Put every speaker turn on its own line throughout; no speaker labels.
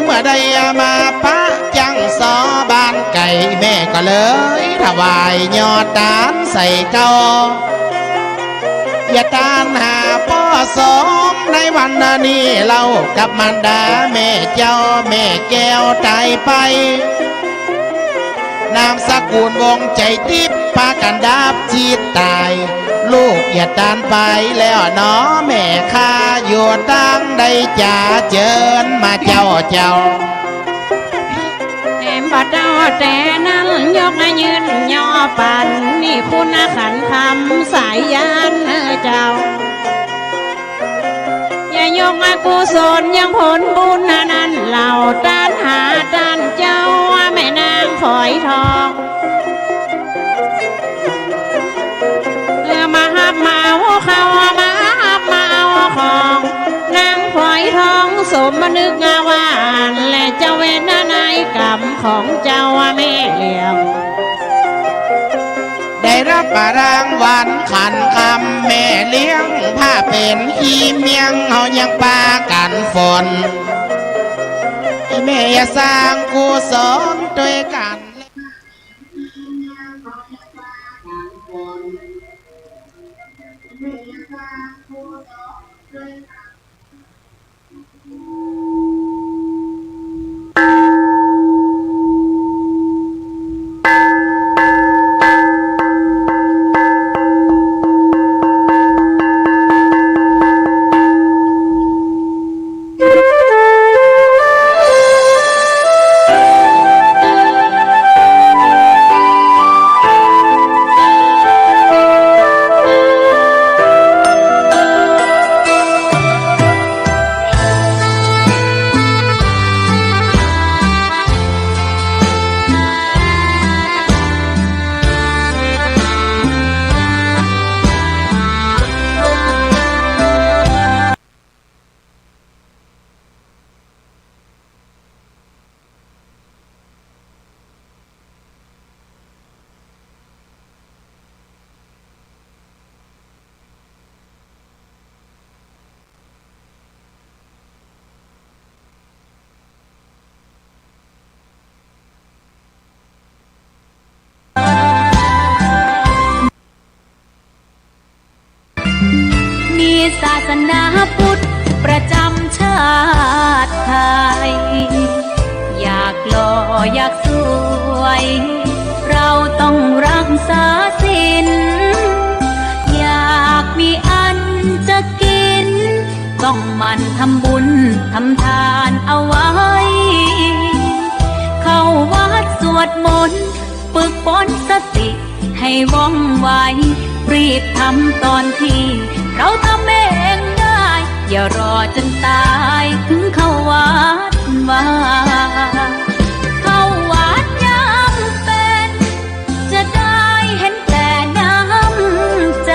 เมื่อใดมาปะจังสอบานไก่แม่ก็เลยถวายยอดตาลใส่เก้าอย่าตานหาพ่อสมในวันนี้เรากับมารดาแม่เจ้าแม่แก้วตายไปนามสกุลวงใจทิพย์พากันดับจีตตายลูกอย่าตานไปแล้วเนาะแม่ข้าอยู่ตั้งใดจะเจิญมาเจ้า
บัดเอาแต่นั้นยกยืนย่อปันนี่คุณขันคำสายยานเจ้าอย่ายกกุศลยังผลบุญนั้นเหล่าต้านหาต้านเจ้าแม่นางฝอยทองมาหับมาเอาเขามาหับมาเอาของนางฝอยทองสมนึกวานและเจ้าเวนนายกรรมของเจ้าแม่เลี้ยง
ได้รับรางวัลขันคำแม่เลี้ยงผ้าเป็นขี้เมียงเขายังปากันฝนแม่สร้างกุศลด้วยกัน
ศาสนาพุทธประจำชาติไทยอยากหล่ออยากสวยเราต้องรักษาศีลอยากมีอันจะกินต้องหมั่นทำบุญทำทานเอาไว้เข้าวัดสวดมนต์ฝึกฝนสติให้ว่องไวรีบทำตอนที่เราทำเองได้อย่ารอจนตายถึงเข้าวัดว่าเข้าวัดยามเป็นจะได้เห็นแต่น้ำใจ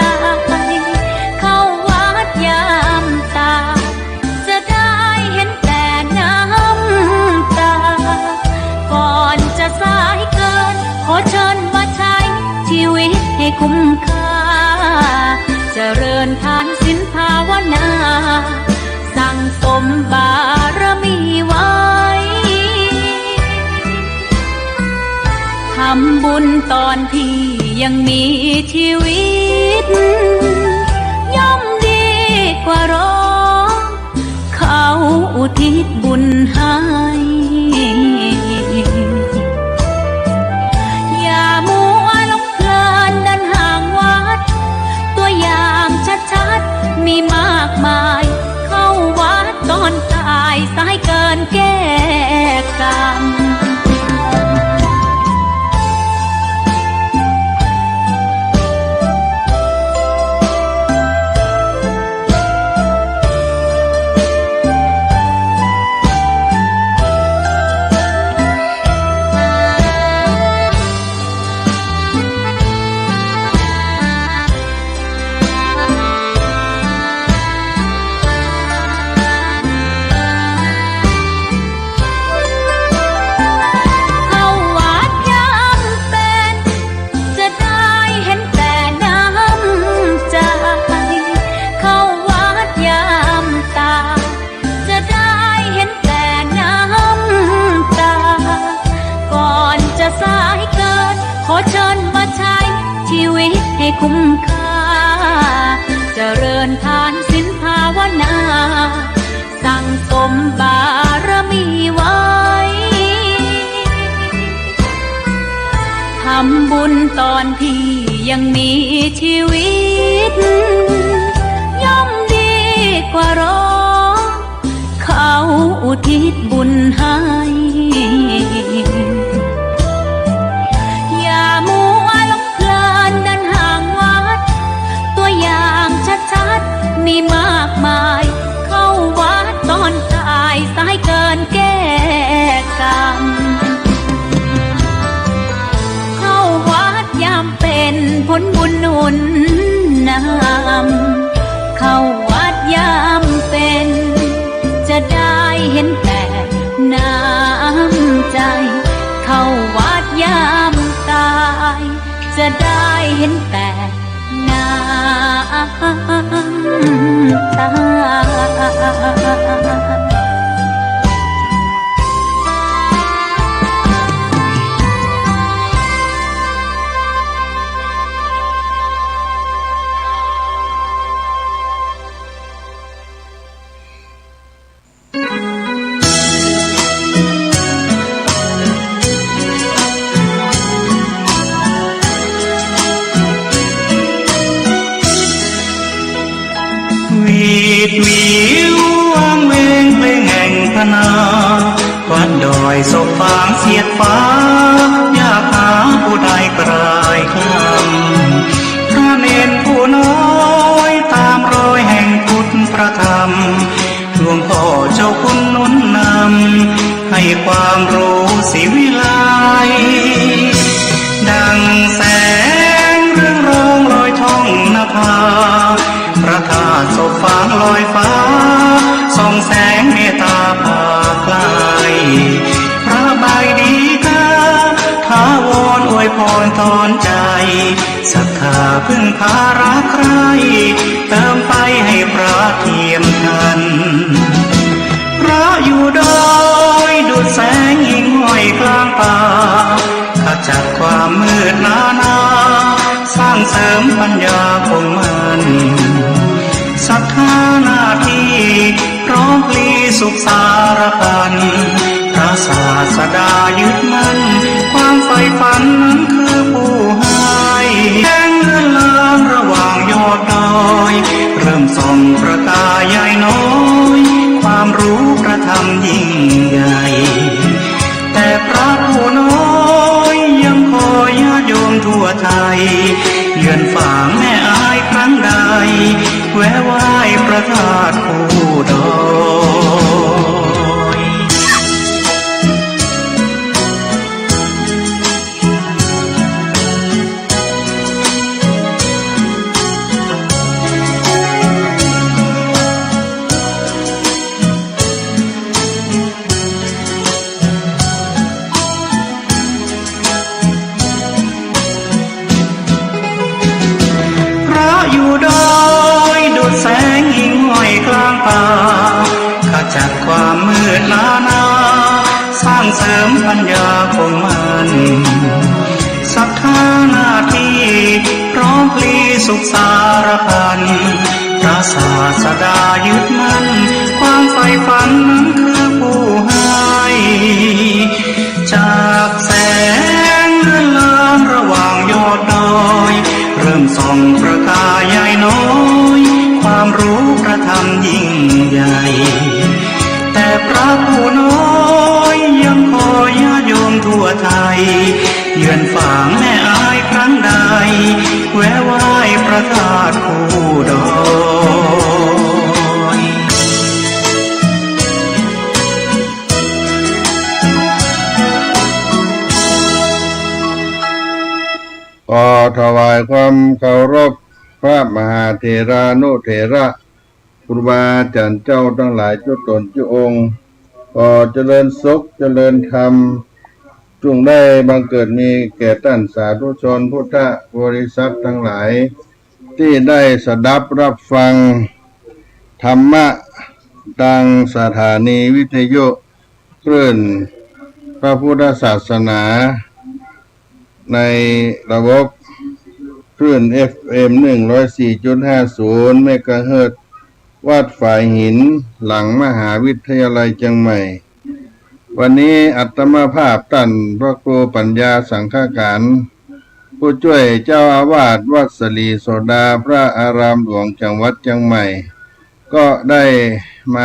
เข้าวัดยามตายจะได้เห็นแต่น้ำตาก่อนจะสายเกินขอเชิญมาใช้ชีวิตให้คุ้มค่าเจริญทานศีลภาวนาสั่งสมบารมีไว้ทำบุญตอนที่ยังมีชีวิตย่อมดีกว่ารอเขาอุทิศบุญให้อย่ามัวหลงเพลินเดินห่างวัดตัวอย่างชัดๆมีมากมายเข้าวัดตอนตายสายเกินแก้กรรม คุ้มค่าเจริญทานศีลภาวนาสั่งสมบารมีไว้ทำบุญตอนที่ยังมีชีวิตย่อมดีกว่ารอเขาอุทิศบุญให้อย่ามัวหลงเพลินเดินห่างวัดตัวอย่างชัดๆมีมากมายเข้าวัดตอนตายสายเกินแก้กรรมเข้าวัดยามเป็นผลบุญหนุนนำเข้าวัดยามเป็นจะได้เห็นแต่น้ำใจเข้าวัดยามตายจะได้เห็นแต่น้ำตา
วิววางเวงเพลงแห่งพนาวัดดอยศพฟางเสียดฟ้าอยากหาผู้ใดกลายคำพระเนรผู้น้อยตามรอยแห่งพุทธประธรรมหลวงพ่อเจ้าคุณนุนนำให้ความรู้สิวิไลดังแสงเรื่องรองลอยท่องนภาพระธาตุศพฟางลอยฟ้าส่องแสงเมตตาพาไกลพระบายดีกาถาวรอวยพรตอนใจศรัทธาพึ่งพารักใครเติมไปให้พระเทียมทันพระอยู่ดอยดุจแสงหิ่งห้อยกลางป่าขจัดความมืดหนาสร้างเสริมปัญญาคงมันศรัทธาหน้าที่ร้องพลีสุขสารพันพระศาสดายึดมั่นความใฝ่ฝันนั้นคือผู้ให้แสงเลื่อนลางระหว่างยอดดอยเริ่มส่องประกายใหญ่น้อยความรู้ประธรรมยิ่งใหญ่แต่พระผู้น้อยยังคอยญาติโยมทั่วไทยเยือนฝางแม่อายครั้งใดแวะไหว้พระธาตุผู้ดอยพระอยู่ดอยดุจแสงหิ่งห้อยกลางป่าขจัดความมืดนาสร้างเสริมปัญญาคงมันศรัทธาหน้าที่ร้องพลีสุขสารพันพระศาสดายึดมั่นความใฝ่ฝันนั้นคือผู้ให้จากแสงเลื่อนลางระหว่างยอดดอยเริ่มส่องประกายใหญ่น้อยความรู้ประธรรมยิ่งใหญ่แต่พระผู้น้อยยังคอยญาติโยมทั่วไทยเยือนฝางแม่อายครั้งใดแวะไหว้พระธาตุผู้ดอย
ขอถวายความเคารพพระมหาเถรานุเถระครูบาอาจารย์เจ้าทั้งหลายทุกตนทุกองค์ขอเจริญสุขเจริญธรรมจงได้บังเกิดมีแก่ท่านสาธุชนพุทธบริษัททั้งหลายที่ได้สดับรับฟังธรรมะดังสถานีวิทยุคลื่นพระพุทธศาสนาในระบบ คลื่น FM 104.50 เมกะเฮิรตซ์วัดฝายหินหลังมหาวิทยาลัยเชียงใหม่วันนี้อัตมาภาพท่านพระครูปัญญาสังฆการผู้ช่วยเจ้าอาวาสวัดสลีโสดาพระอารามหลวงจังหวัดเชียงใหม่ก็ได้ม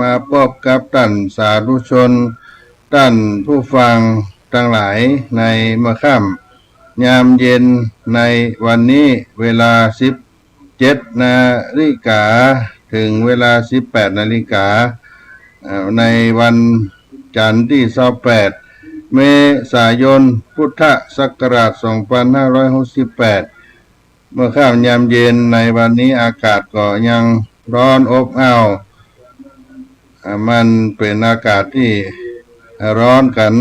าพบกับท่านสาธุชนท่านผู้ฟังทั้งหลายในเมื่อค่ำยามเย็นในวันนี้เวลา17 นาฬิกาถึงเวลา18 นาฬิกาในวันจันทร์ที่28 เมษายนพุทธศักราช 2568 เมื่อค่ำยามเย็นในวันนี้อากาศก็ยังร้อนอบอ้าวมันเป็นอากาศที่ร้อนกัน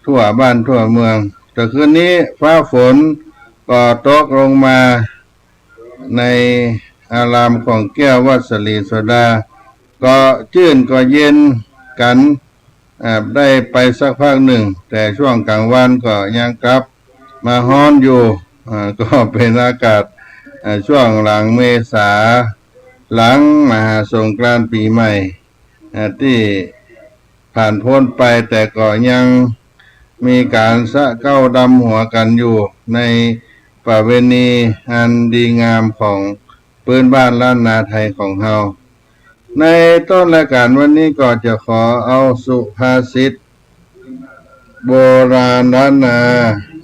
ทั่วบ้านทั่วเมืองแต่คืนนี้ฟ้าฝนก็ตกลงมาในอารามของแก้ววัดสลีโสดาก็จื้นก็เย็นกันได้ไปสักพักหนึ่งแต่ช่วงกลางวันก็ยังกลับมาฮ้อนอยู่ก็เป็นอากาศช่วงหลังเมษาหลังมหาสงกรานต์ปีใหม่ที่ผ่านพ้นไปแต่ก็ยังมีการสะเก้าดำหัวกันอยู่ในประเพณีอันดีงามของพื้นบ้านล้านนาไทยของเราในต้นรายการวันนี้ก็จะขอเอาสุภาษิตโบราณล้านนา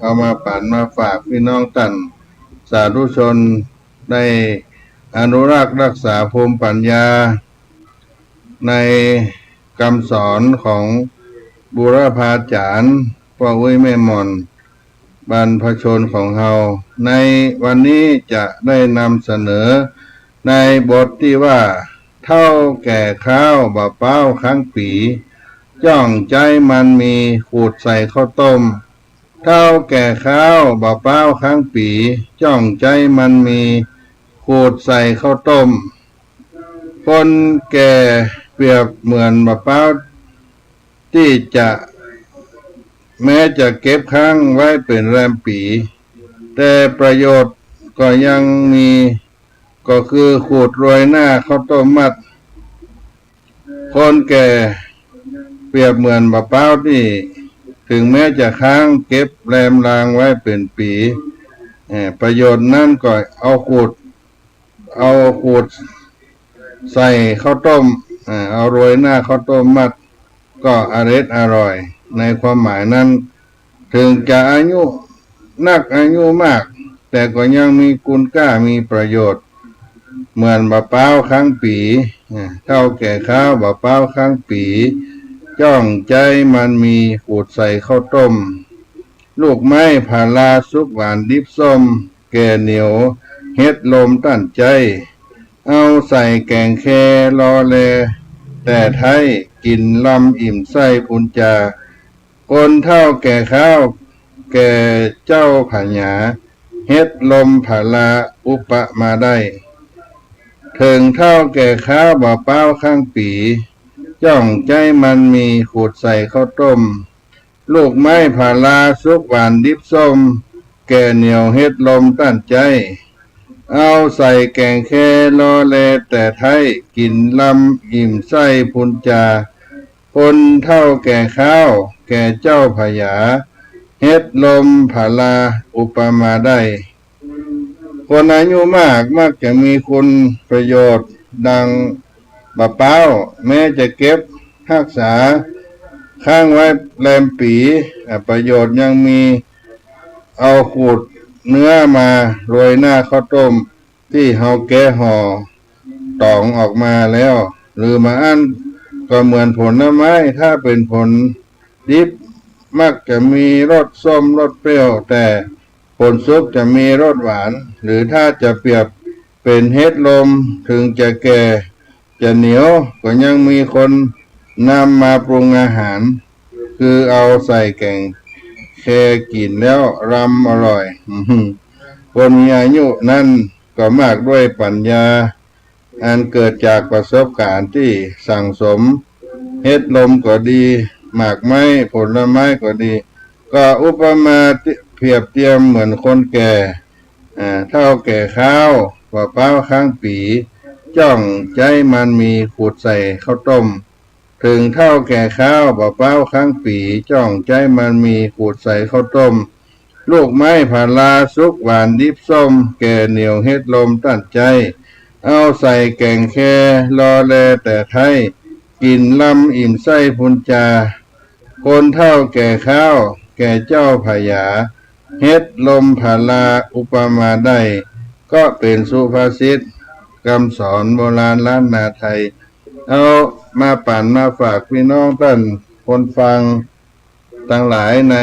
เอามาปั่นมาฝากพี่น้องท่านสาธุชนได้อนุรักษ์รักษาภูมิปัญญาในคำสอนของบุรพาจารย์พ่ออุ้ยแม่มอนบรรพชนของเราในวันนี้จะได้นำเสนอในบทที่ว่าเท่าแก่ข้าวบะเป้าค้างปีจ้องใจมันมีขูดใส่ข้าวต้มเท่าแก่ข้าวบะเป้าค้างปีจ้องใจมันมีขูดใส่ข้าวต้มคนแก่เปรียบเหมือนบะเป้าที่แม้จะเก็บค้างไว้เป็นแรมปีแต่ประโยชน์ก็ยังมีก็คือขูดโรยหน้าข้าวต้มมัดคนแก่เปรียบเหมือนมะพร้าวที่ถึงแม้จะค้างเก็บแรมรางไว้เป็นปีประโยชน์นั่นก็เอาขูดใส่ข้าวต้มเอาโรยหน้าข้าวต้มมัดก็อร่อยในความหมายนั้นถึงจะอายุมากแต่ก็ยังมีคุณค่ามีประโยชน์เหมือนมะพร้าวค้างปีเท่าแก่ข้าวมะพร้าวค้างปีจ้องใจมันมีขูดใส่ข้าวต้มลูกไม้ผาลาสุกหวานดิบส้มแก่เหนียวเฮ็ดลมตั้นใจเอาใส่แกงแครอแลแต่ไทยกินลำอิ่มไส้พุนจาคนเท่าแก่ข้าวแก่เจ้าผาหยาเฮ็ดลมผาลาอุปมาได้ถึงเท่าแก่ข้าวบ่เป้าข้างปีจ้องใจมันมีขูดใส่ข้าวต้มลูกไม้ผาลาสุกหวานดิบส้มแก่เหนียวเฮ็ดลมตั้นใจเอาใส่แกงแครอแลแต่ไทยกินลำอิ่มไส้พุนจาคนเท่าแก่ข้าวแก่เจ้าผาหยาเฮ็ดลมผาลาอุปมาได้คนอายุมากมักจะมีคุณประโยชน์ดังมะพร้าวแม้จะเก็บรักษาข้างไว้แรมปีประโยชน์ยังมีเอาขูดเนื้อมาโรยหน้าข้าวต้มที่เฮาแกะห่อตองออกมาแล้วหรือมาอั้นก็เหมือนผลไม้ถ้าเป็นผลดิบมักจะมีรสส้มรสเปรี้ยวแต่ผลสุกจะมีรสหวานหรือถ้าจะเปรียบเป็นเฮ็ดลมถึงจะแก่จะเหนียวก็ยังมีคนนำมาปรุงอาหารคือเอาใส่แกงแค่กินแล้วรำอร่อยคนมีอายุนั้นก็มากด้วยปัญญาอันเกิดจากประสบการณ์ที่สั่งสมเฮ็ดลมก็ดีหมากไม้ผลไม้ก็ดีก็อุปมาเปรียบเทียมเหมือนคนแก่ เท่าแก่ข้าวว่าเป้าข้างปีจ้องใจมันมีขูดใส่ข้าวต้มถึงเท่าแก่ข้าวว่าเป้าข้างปีจ้องใจมันมีขูดใส่ข้าวต้มลูกไม้ผ่าลาสุกหวานดิบส้มแก่เหนียวเฮ็ดลมตั้นใจเอาใส่แกงแค่รอแลแต่ไทยกินลำอิ่มไส้พุนจาคนเท่าแก่ข้าวแก่เจ้าพญาเฮ็ดลมผาลาอุปมาได้ก็เป็นสุภาษิตคำสอนโบราณล้านนาไทยเอามาปั่นมาฝากพี่น้องท่านคนฟังทั้งหลายใน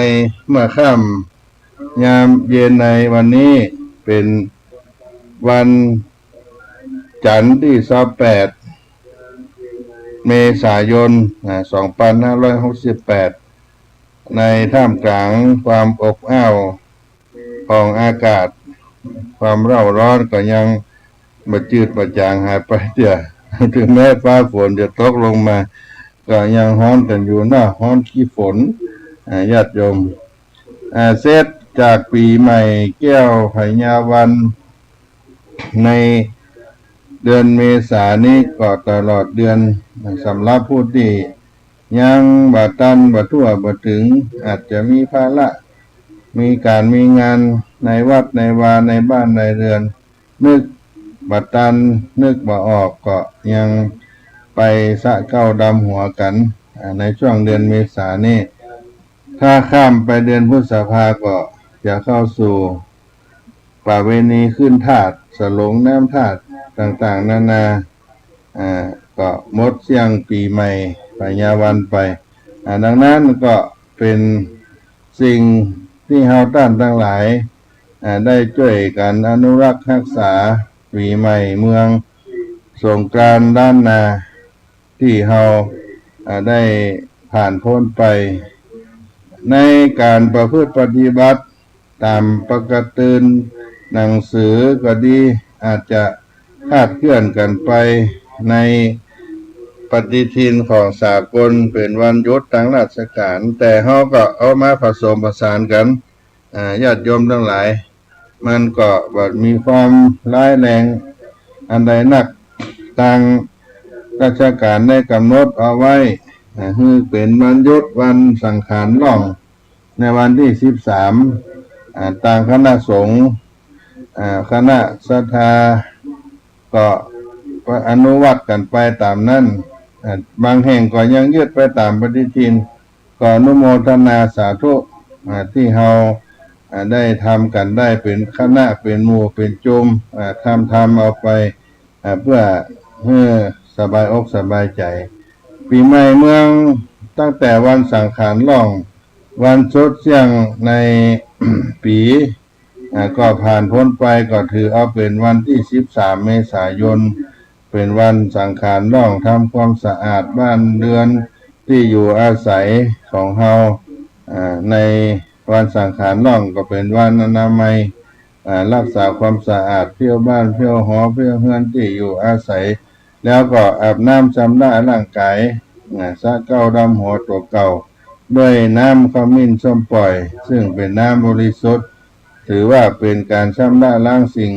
เมื่อค่ำยามเย็นในวันนี้เป็นวันจันทร์ที่28 เมษายน 2568 ในท่ามกลางความอบอ้าวของอากาศความเร่าร้อนก็ยังบ่จืดบ่จางหายไปเดี๋ยวถึงแม้ฟ้าฝนจะตกลงมาก็ยังร้อนกันอยู่นะร้อนขี้ฝนญาติโยมเสร็จจากปีใหม่แก้วพญาวันในเดือนเมษายนนี้ก็ตลอดเดือนสำหรับผู้ที่ยังบ่ตันบ่ทั่วบ่ถึงอาจจะมีภาระมีการมีงานในวัดในวาในบ้านในเรือนนึกบ่ตันนึกบ่ออกก็ยังไปสะเก้าดำหัวกันในช่วงเดือนเมษายนนี้ถ้าข้ามไปเดือนพฤษภาก็จะเข้าสู่ประเวณีขึ้นธาตุสลงน้ำธาตุต่างๆนานาก็หมดเสียงปีใหม่พญาวันไปดังนั้นก็เป็นสิ่งที่เฮาท่านทั้งหลายได้ช่วยกันอนุรักษ์รักษาปีใหม่เมืองสงกรานต์ล้านนาที่เฮาได้ผ่านพ้นไปในการประพฤติปฏิบัติตามปกติหนังสือก็ดีอาจจะคลาดเคลื่อนกันไปในปฏิทินของสากลเป็นวันหยุดทางราชการแต่เฮาก็เอามาผสมผสานกันญาติโยมทั้งหลายมันก็บ่มีความร้ายแรงอันใดนักทางราชการได้กำหนดเอาไว้คือเป็นวันหยุดวันสังขารล่องในวันที่13ต่างคณะสงฆ์คณะศรัทธาก็อนุวัตกันไปตามนั้นบางแห่งก็ยังยึดไปตามปฏิทินก็อนุโมทนาสาธุที่เฮาได้ทำกันได้เป็นคณะเป็นหมู่เป็นจุมทำเอาไปเพื่อสบายอกสบายใจปีใหม่เมืองตั้งแต่วันสังขารล่องวันสดเสียงใน ปีก็ผ่านพ้นไปก็ถือเอาเป็นวันที่13 เมษายนเป็นวันสังขารล่องทำความสะอาดบ้านเรือนที่อยู่อาศัยของเฮาในวันสังขารล่องก็เป็นวันอนามัยรักษาความสะอาดเพี้ยวบ้านเพี้ยวหอเพี้ยวเฮือนที่อยู่อาศัยแล้วก็อาบน้ำชำระร่างกายสะเก้าดำหัวตัวเก่าด้วยน้ำขมิ้นส้มปล่อยซึ่งเป็นน้ำบริสุทธิ์ถือว่าเป็นการชำระล้างสิ่ง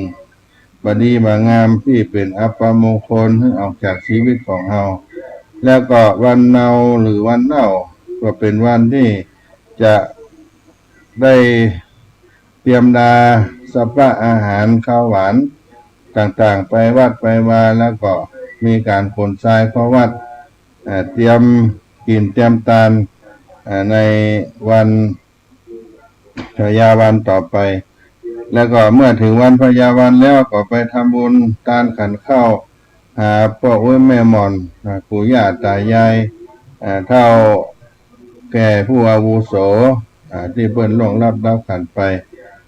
บดีบางามที่เป็นอัปมงคลให้ออกจากชีวิตของเราแล้วก็วันเนาหรือวันเน่าก็เป็นวันที่จะได้เตรียมดาสัพพะอาหารข้าวหวานต่างๆไปวัดไปวาแล้วก็มีการขนทรายเข้าวัดเตรียมกินเตรียมทานในวันพญาวันต่อไปแล้วก็เมื่อถึงวันพญาวันแล้วก็ไปทำบุญทานขันข้าวหาพ่อแม่หม่อนปู่ย่าตายายเฒ่าแก่ผู้อาวุโสที่เพิ่นล่วงลับขันไป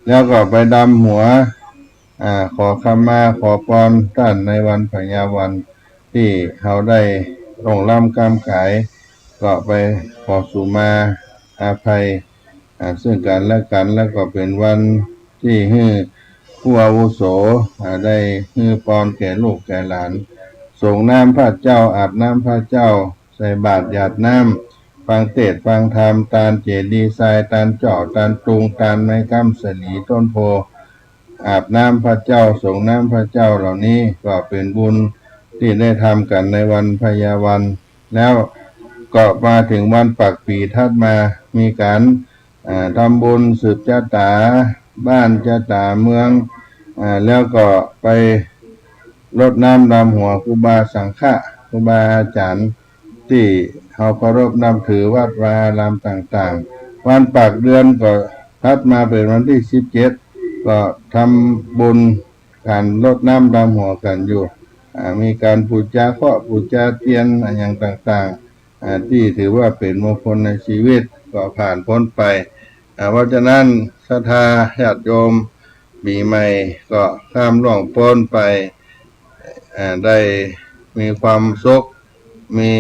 แล้วก็ไปดำหัวขอขมาขอพรท่านในวันพญาวันที่เขาได้ล่วงล้ำกรรมขายก็ไปขอสุมาอาภัยซึ่งกันและกันแล้วก็เป็นวันที่ผู้อาวุโสได้พรแก่ลูกแก่หลานส่งน้ำพระเจ้าอาบน้ำพระเจ้าใส่บาตรหยาดน้ำฟังเทศน์ฟังธรรมตานเจดีย์ทรายตานเจาะตานตุงตานไม้ค้ำสลีต้นโพ อาบน้ำพระเจ้าส่งน้ำพระเจ้าเหล่านี้ก็เป็นบุญที่ได้ทำกันในวันพญาวันแล้วก็มาถึงวันปักปีถัดมามีการทำบุญสืบชะตาบ้านชะตาเมืองแล้วก็ไปรดน้ำดำหัวครูบาสังฆะครูบาอาจารย์ที่เขาเคารพนับถือวัดวาอารามต่างๆวันปักเดือนก็ถัดมาเป็นวันที่17ก็ทำบุญการรดน้ำดำหัวกันอยู่มีการปูชาเคราะห์ปูชาเทียนอย่างต่างๆที่ถือว่าเป็นมงคลในชีวิตก็ผ่านพ้นไปเพราะฉะนั้นศรัทธาญาติโยมปีใหม่ก็ข้ามล่วงพ้นไปได้มีความสุขมี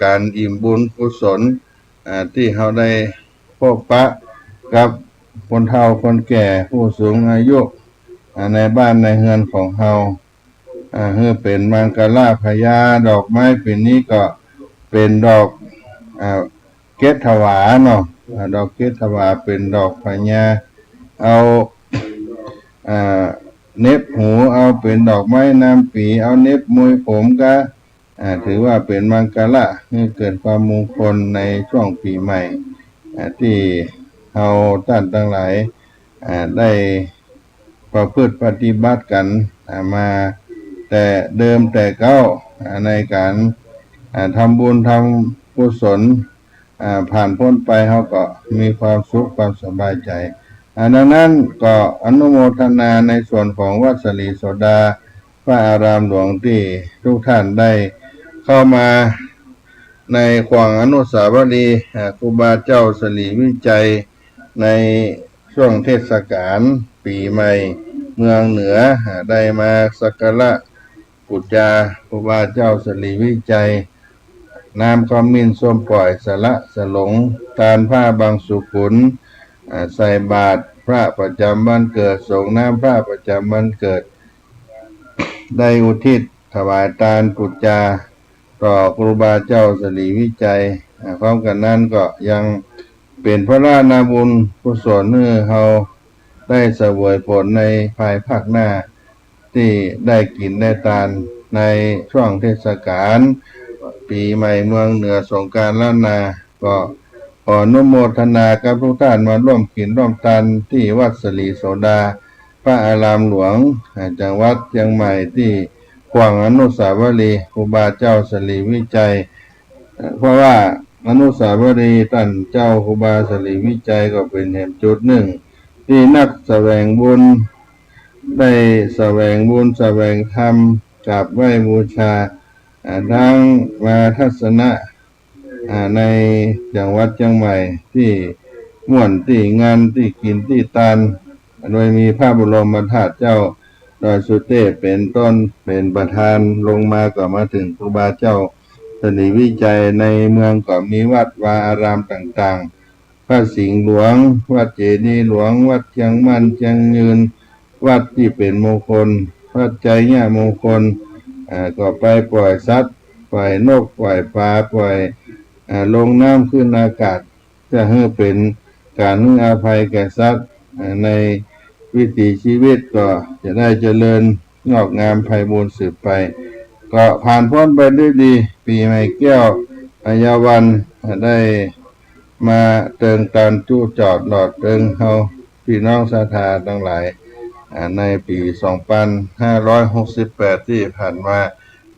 การอิ่มบุญกุศลที่เขาได้พบปะกับคนเฒ่าคนแก่ผู้สูงอายุในบ้านในเฮือนของเขาเพื่อเป็นมังกรพญาดอกไม้ปีนี้ก็เป็นดอกเกศถวาเนาะดอกเกศถวาเป็นดอกพญาเอาเน็บหูเอาเป็นดอกไม้น้ำปีเอาเน็บมวยผมก็ถือว่าเป็นมังกรให้เกิดความมงคลในช่วงปีใหม่ที่เราท่านทั้งหลายได้ประพฤติปฏิบัติกันมาแต่เดิมแต่เก้าในการทำบุญทำกุศลผ่านพ้นไปเขาก็มีความสุขความสบายใจดังนั้นก็อนุโมทนาในส่วนของวัดสลีโสดาพระอารามหลวงที่ทุกท่านได้เข้ามาในขวางอนุสาวรีย์ครูบาเจ้าสลีวิจัยในช่วงเทศกาลปีใหม่เมืองเหนือได้มาสักการะบูชาครูบาเจ้าสลีวิจัยน้ำขมิ้นส้มปล่อยสละสลงทานผ้าบางสุขุนใส่บาตรพระประจำวันเกิดส่งน้ำพระประจำวันเกิดได้อุทิศถวายทานบูชาต่อครูบาเจ้าสลีวิจัยพร้อมกันนั้นก็ยังเป็นพระราชนาบุญกุศลให้เราได้เสวยผลในภายภาคหน้าที่ได้กินได้ทานในช่วงเทศกาลปีใหม่เมืองเหนือสงกรานต์ล้านนาก็ขออนุโมทนากับทุกท่านมาร่วมกินร่วมทานที่วัดสลีโสดาพระอารามหลวงจังหวัดเชียงใหม่ที่ขวางอนุสาวรีย์ครูบาเจ้าสลีวิจัยเพราะว่าอนุสาวรีย์ท่านเจ้าครูบาสลีวิจัยก็เป็นแห่งจุดหนึ่งที่นักแสวงบุญได้แสวงบุญแสวงธรรมกราบไหว้บูชาทั้งมาทัศนะในจังหวัดเชียงใหม่ที่ม่วนที่งานที่กินที่ทานโดยมีพระบรมธาตุเจ้าดอยสุเทพเป็นต้นเป็นประธานลงมาก็มาถึงครูบาเจ้าสลีวิจัยในเมืองก็มีวัดวาอารามต่างๆพระสิงห์หลวงวัดเจดีย์หลวงวัดเชียงมันเชียงยืนวัดที่เป็นมงคลวัดใจแง่มงคลก็ไปปล่อยสัตว์ปล่อยนกปล่อยปลาปล่อยลงน้ำขึ้นอากาศจะให้เป็นการให้อภัยแก่สัตว์ในวิถีชีวิตก็จะได้เจริญงอกงามไพบูลย์สืบไปก็ผ่านพ้นไปด้วยดีปีใหม่แก้วพญาวันได้มาเติงการจู้จอดหลอดเติงเฮาพี่น้องศรัทธาทั้งหลายในปี2568ที่ผ่านมา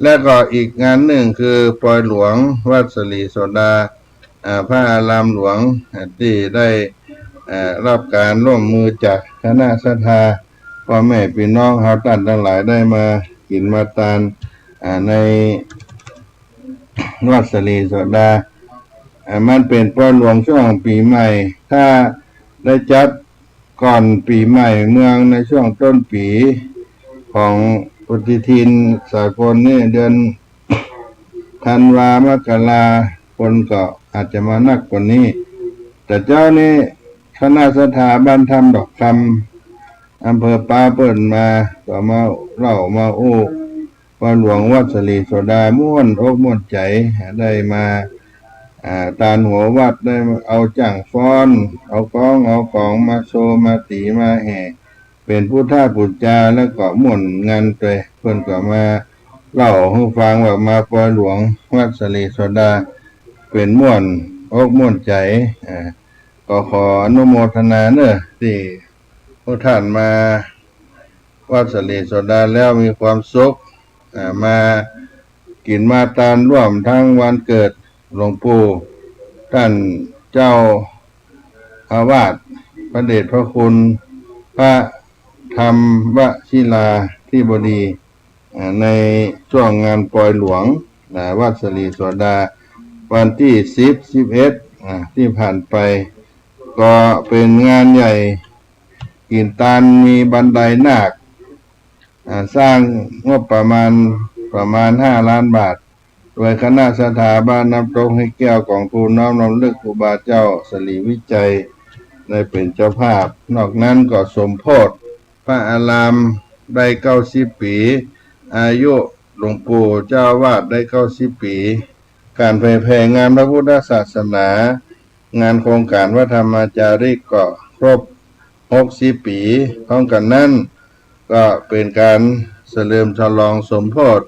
และก็อีกงานหนึ่งคือปล่อยหลวงวัดสลีโสดาพระอารามหลวงที่ได้รับการร่วมมือจากคณะศรัทธาพ่อแม่พี่น้องเฮาท่านทั้งหลายได้มากินมาทานในวัดสลีโสดามันเป็นปล่อยหลวงช่วงปีใหม่ถ้าได้จัดก่อนปีใหม่เมืองในช่วงต้นปีของปฏิทินสากลนี่เดือนธันวามกราคนก็อาจจะมานักกว่านี้แต่เจ้านี่คณะสถาบันธรรมดอกคำอำเภอป่าเปิ่นมาก็มาเล่ามาโอ้ว่าหลวงวัดสลีโสดาม่วนอกม่วนใจได้มาตานหัววัดได้เอาจ้างฟ้อนเอากองมาโชว์มาตีมาแห่ เป็นผู้ท่าปุจจาแล้วก็ม่วนงานไปเพิ่นก็มาเล่าให้ฟังว่ามาปล่อยหลวงวัดสลีโสดาเป็นม่วนอกม่วนใจก็ขออนุโมทนาเนอะที่พวกท่านมาวัดสลีโสดาแล้วมีความสุขมากินมาตานร่วมทั้งวันเกิดหลวงปู่ท่านเจ้าอาวาสพระเดชพระคุณพระธรรมวชิราธิบดีในช่วงงานปล่อยหลวงวัดสลีโสดาวันที่10-11ที่ผ่านไปก็เป็นงานใหญ่กินตาลมีบันไดนาคสร้างงบประมาณ5 ล้านบาทโดยคณะสถาบันน้ำตกให้แก้วของทูลน้อมรำลึกครูบาเจ้าสลีวิจัยได้เป็นเจ้าภาพนอกนั้นก็สมโพธิพระอารามได้90 ปีอายุหลวงปู่เจ้าวาดได้90 ปีการเผยแผ่งานพระพุทธศาสนางานโครงการวัดธรรมจาริกก็ครบ60 ปีพร้อมกันนั้นก็เป็นการเฉลิมฉลองสมโภช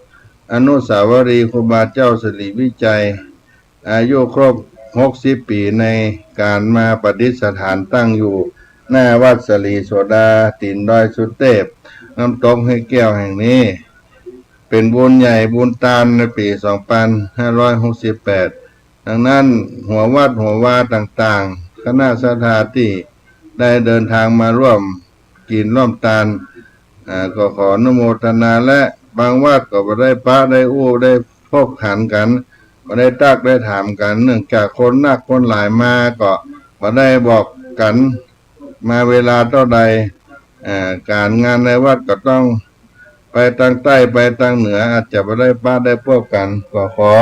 อนุสาวรีย์ครูบาเจ้าสลีวิจัยอายุครบ60 ปีในการมาประดิษฐานตั้งอยู่หน้าวัดสลีโสดาตีนดอยสุเทพน้ำตกให้แก้วแห่งนี้เป็นบุญใหญ่บุญตาลในปี2568ดังนั้นหัววัดหัววาต่างๆคณะสถาที่ได้เดินทางมาร่วมกินร่วมตาลก็ขออนุโมทนาและบางวัดก็บ่ได้ปะได้อู้ได้พบขันกันบ่ได้ตักได้ถามกันเนื่องจากคนนักคนหลายมาก็บ่ได้บอกกันมาเวลาเท่าใดการงานในวัดก็ต้องไปทางใต้ไปทางเหนืออาจจะบ่ได้ปะได้พบกันก็ขอ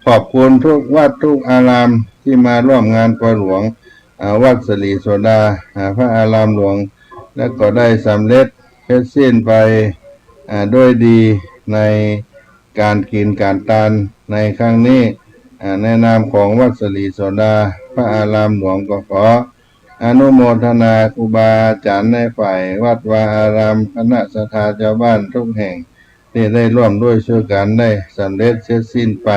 ขอบคุณทุกวัดทุกอารามที่มาร่วมงานปล่อยหลวงวัดสลีโสดาพระอารามหลวงและก็ได้สำเร็จเสร็จสิ้นไปด้วยดีในการกินการทานในครั้งนี้ในนามของวัดสลีโสดาพระอารามหลวงก็ขออนุโมทนาครูบาอาจารย์ในฝ่ายวัดวาอารามคณะศรัทธาชาวบ้านทุกแห่งที่ได้ร่วมด้วยช่วยกันได้สำเร็จเสร็จสิ้นไป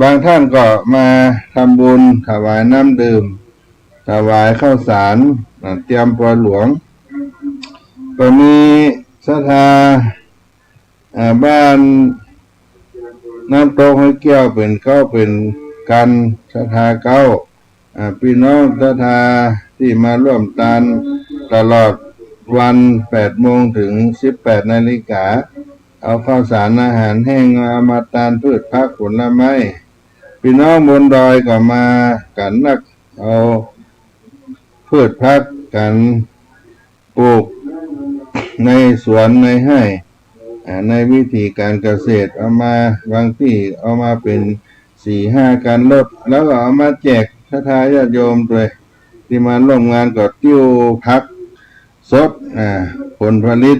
บางท่านก็มาทำบุญถวายน้ำดื่มถวายข้าวสารเตรียมปล่อยหลวงก็มีศรัทธาบ้านน้ำตกให้แก้วเป็นกันศรัทธาเก้าพี่น้องศรัทธาที่มาร่วมตานตลอดวัน8 โมงถึง18 นาฬิกาเอาข้าวสารอาหารแห้งมาตานพืชผักผลไม้พี่น้องบนดอยก็มากันนักเอาพืชผักกันปลูกในสวนในไร่ในวิธีการเกษตรเอามาบางที่เอามาเป็น4-5 การลดแล้วก็เอามาแจกศรัทธาญาติโยมด้วยที่มาร่วมงานก็ติ้วผักสดผลผลิต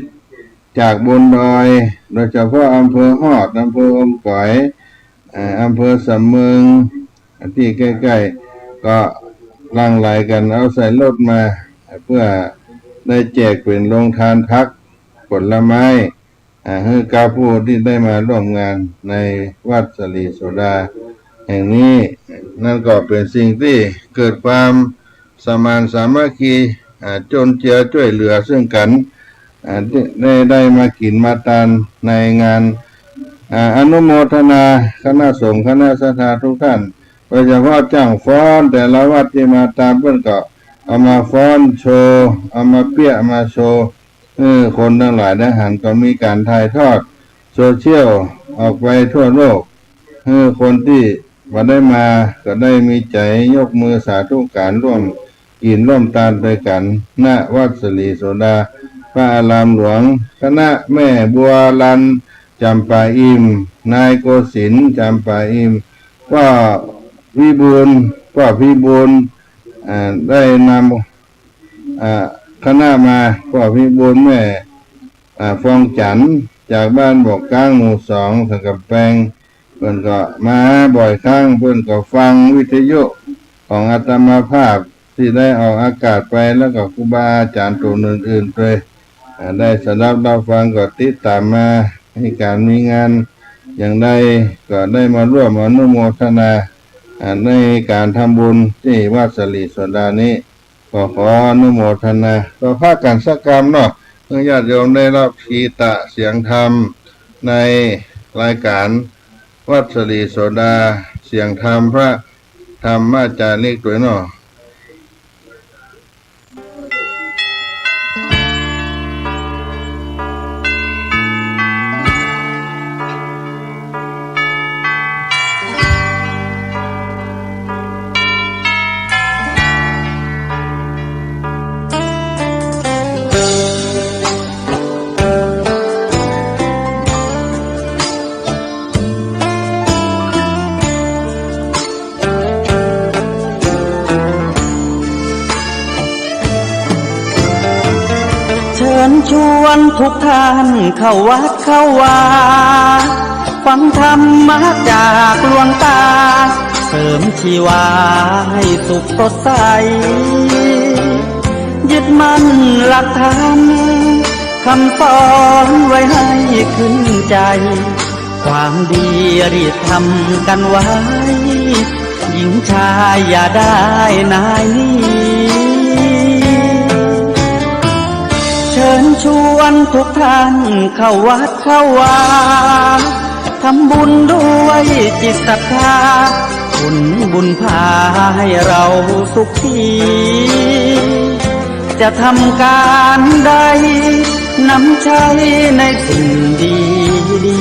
จากบนดอยโดยเฉพาะอำเภอฮอดอำเภออมก๋อยอำเภอสำเมืองที่ใกล้ๆก็ลังไหลกันเอาใส่รถมาเพื่อได้แจกเป็นโรงทานพักผลไม้ให้กับผู้ที่ได้มาร่วมงานในวัดสลีโสดาแห่งนี้นั่นก็เป็นสิ่งที่เกิดความสมานสามัคคีจนเจือช่วยเหลือซึ่งกันได้มากินมาทานในงานอนุโมทนาคณะสงฆ์คณะศรัทธาทุกท่านโดยเฉพาะจ้างฟ้อนแต่ละวัดที่มาตามเพื่อนก็เอามาฟ้อนโชว์เอามาเปี้ยมาโชว์คนทั้งหลายได้หันก็มีการถ่ายทอดโซเชียลออกไปทั่วโลกคนที่มาได้มาก็ได้มีใจยกมือสาธุการร่วมกินร่วมทานด้วยกันณวัดสลีโสดาพระอารามหลวงคณะแม่บัวลันจำปาอิมนายโกศินทร์จำปาอิมก็พิบูลได้นำคณะมาก็พิบูลแม่ฟองจันทร์จากบ้านบอกกลางหมู่2สังกับแปลงเพิ่นก็มาบ่อยครั้งเพิ่นก็ฟังวิทยุของอาตมาภาพ ที่ได้ออกอากาศไปแล้วก็ครูบาอาจารย์ตัวอื่นๆไปได้สดับรับฟังก็ติดตามมาให้การมีงานอย่างใดก็ได้มาร่วมอนุโมทนาในการทำบุญที่วัดสลีโสดานี้ก็ขออนุโมทนาก็พากันสักกรรมเนาะเพื่อญาติโยมได้รับคีตะเสียงธรรมในรายการวัดสลีโสดาเสียงธรรมพระธรรมอาจารย์เล็กตัวเนาะ
เชิญชวนทุกท่านเข้าวัดเข้าวาฟังธรรมะจากหลวงตาเสริมชีวาให้สุขสดใสยึดมั่นหลักธรรมคำสอนไว้ให้ขึ้นใจความดีรีบทำกันไว้หญิงชายอย่าได้นายนี้เชิญชวนทุกท่านเข้าวัดเข้าวาทำบุญด้วยจิตศรัทธาบุญพาให้เราสุขีจะทำการใดนำใช้ในสิ่งดีดี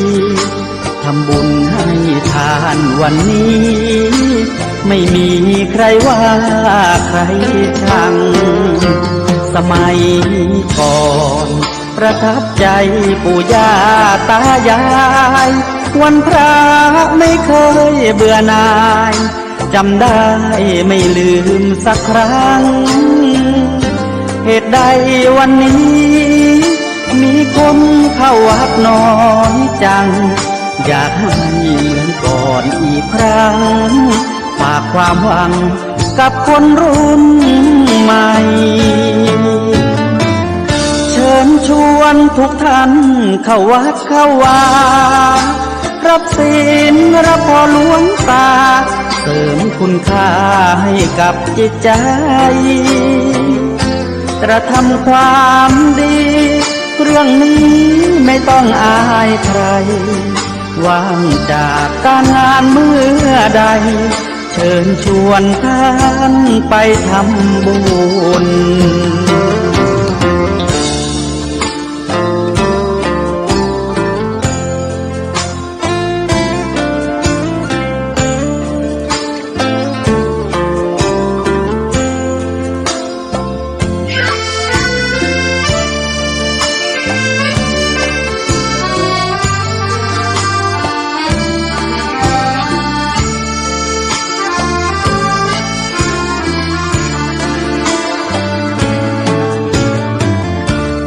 ทำบุญให้ทานวันนี้ไม่มีใครว่าใครชังสมัยก่อนประทับใจปู่ย่าตายายวันพระไม่เคยเบื่อหน่ายจำได้ไม่ลืมสักครั้งเหตุใดวันนี้มีคนเข้าวัดน้อยจังอยากให้เหมือนก่อนอีกครั้งฝากความหวังกับคนรุ่นใหม่เชิญชวนทุกท่านเข้าวัดเข้าวารับศีลรับพรหลวงตาเสริมคุณค่าให้กับจิตใจกระทำความดีเรื่องนี้ไม่ต้องอายใครว่างจากการงานเมื่อใดเชิญชวนท่านไปทำบุญ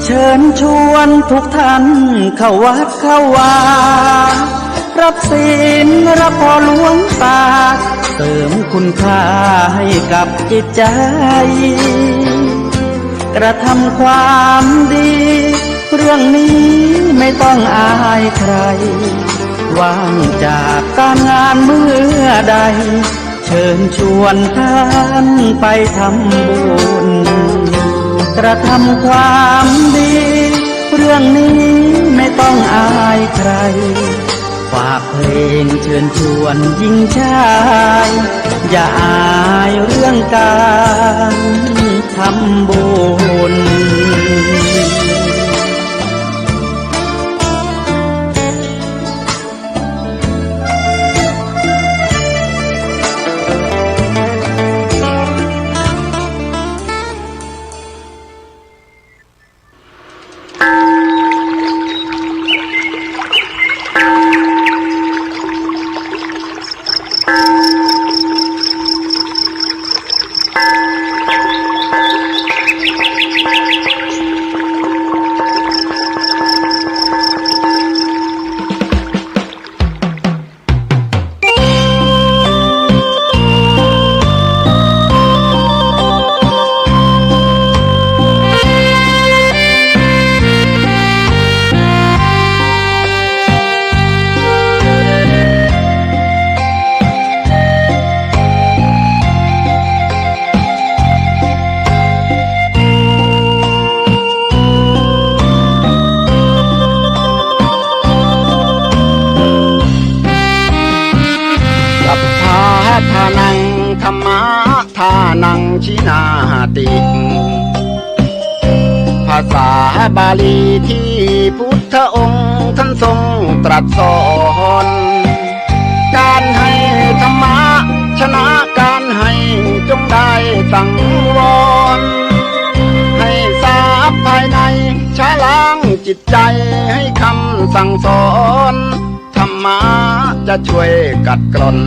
เชิญชวนทุกท่านเข้าวัดเข้าวารับศีลรับพรหลวงตาเสริมคุณค่าให้กับจิตใจกระทำความดีเรื่องนี้ไม่ต้องอายใครว่างจากการงานเมื่อใดเชิญชวนท่านไปทำบุญกระทำความดีเรื่องนี้ไม่ต้องอายใครฝากเพลงเชิญชวนหญิงชายอย่าอายเรื่องการทำบุญ านังธรรมะทานังชินาติ ภาษาบาลีที่พุทธองค์ท่านทรงตรัสสอนการให้ธรรมะชนะการให้จงได้สังวรให้ทราบภายในชะล้างจิตใจให้คำสั่งสอนธรรมะจะช่วยกัดกร่อน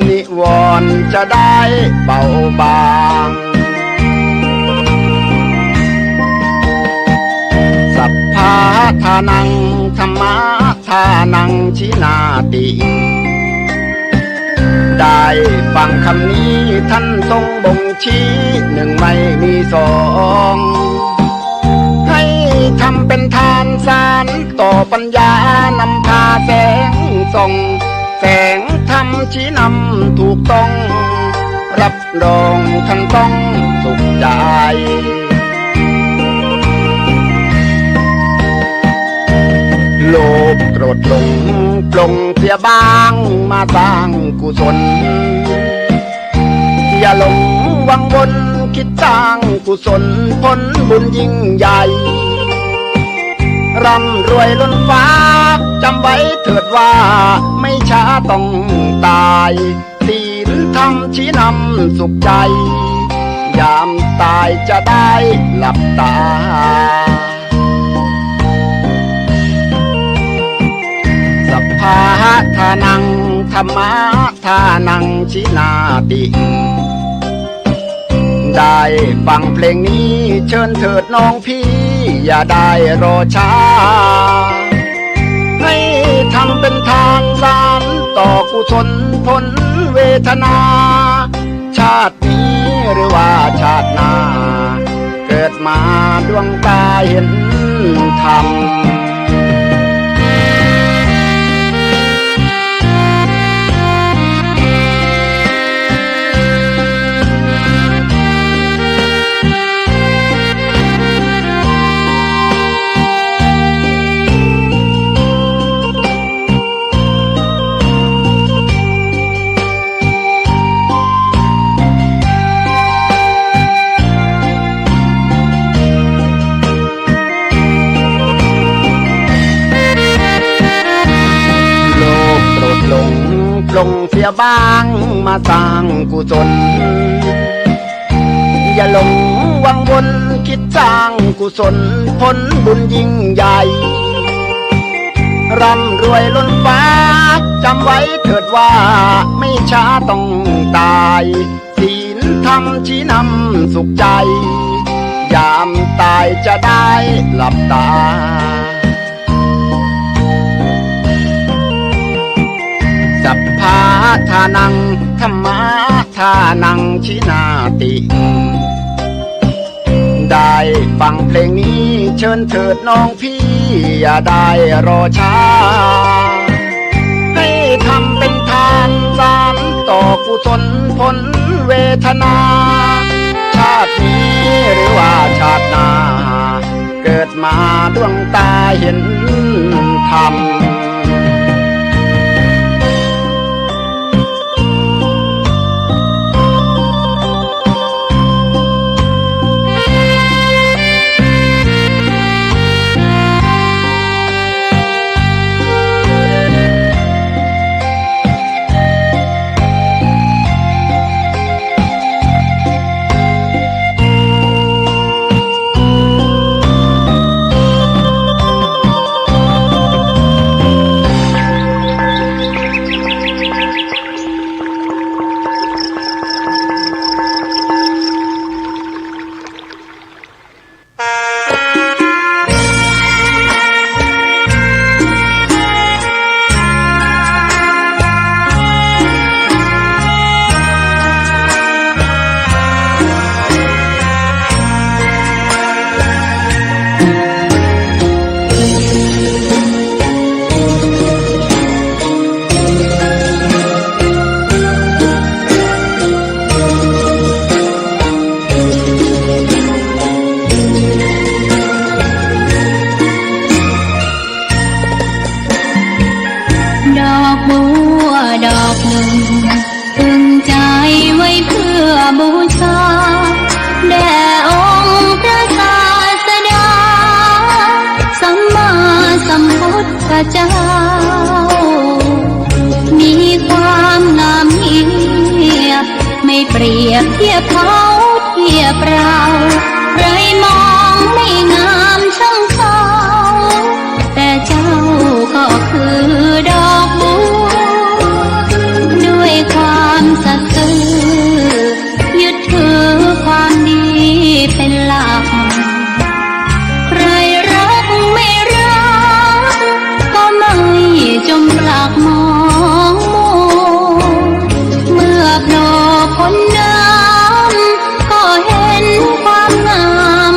นิวรณ์จะได้เบาบางสัพพะทานังธรรมะทานังชินาติได้ฟังคำนี้ท่านทรงบ่งชี้หนึ่งไม่มีสองให้ทำเป็นทานสารต่อปัญญานำพาแสงส่องแสงธรรมชี้นำถูกต้องรับรองท่านต้องสุขใจโลภโกรธหลงปลงเสียบ้างมาสร้างกุศลอย่าหลงวังวนคิดสร้างกุศลผลบุญยิ่งใหญ่ร่ำรวยล้นฟ้าจำไว้เถิดว่าไม่ช้าต้องตายศีลธรรมชี้นำสุขใจยามตายจะได้หลับตาสัพพะทานังธรรมะทานังชินาติได้ฟังเพลงนี้เชิญเถิดน้องพี่อย่าได้รอช้าให้ทำเป็นทานสารต่อกุศลผลเวทนาชาตินี้หรือว่าชาติหน้าเกิดมาดวงตาเห็นธรรมลงเสียบ้างมาสร้างกุศลอย่าหลงวังวนคิดสร้างกุศลผลบุญยิ่งใหญ่ร่ำรวยล้นฟ้าจำไว้เถิดว่าไม่ช้าต้องตายศีลธรรมชี้นำสุขใจยามตายจะได้หลับตาสัพพะทานังธรรมะทานังชินาติได้ฟังเพลงนี้เชิญเถิดน้องพี่อย่าได้รอช้าให้ทำเป็นทานสารต่อกุศลผลเวทนาชาตินี้หรือว่าชาติหน้าเกิดมาดวงตาเห็นธรรม
ดอกบัวดอกหนึ่ง ใจไว้เพื่อบูชาแด่องค์พระศาสดาสัมมาสัมพุทธเจ้ามีความงามเงียบไม่เปรียบเทียบเขาเทียบเราใครมองไม่งามช่างเขาแต่เจ้าก็คือดอกบัวด้วยความสัตย์ซื่อยึดถือความดีเป็นหลักใครรักไม่รักก็ไม่จงปลักมองมัวเมื่อโผล่พ้นน้ำก็เห็นความงาม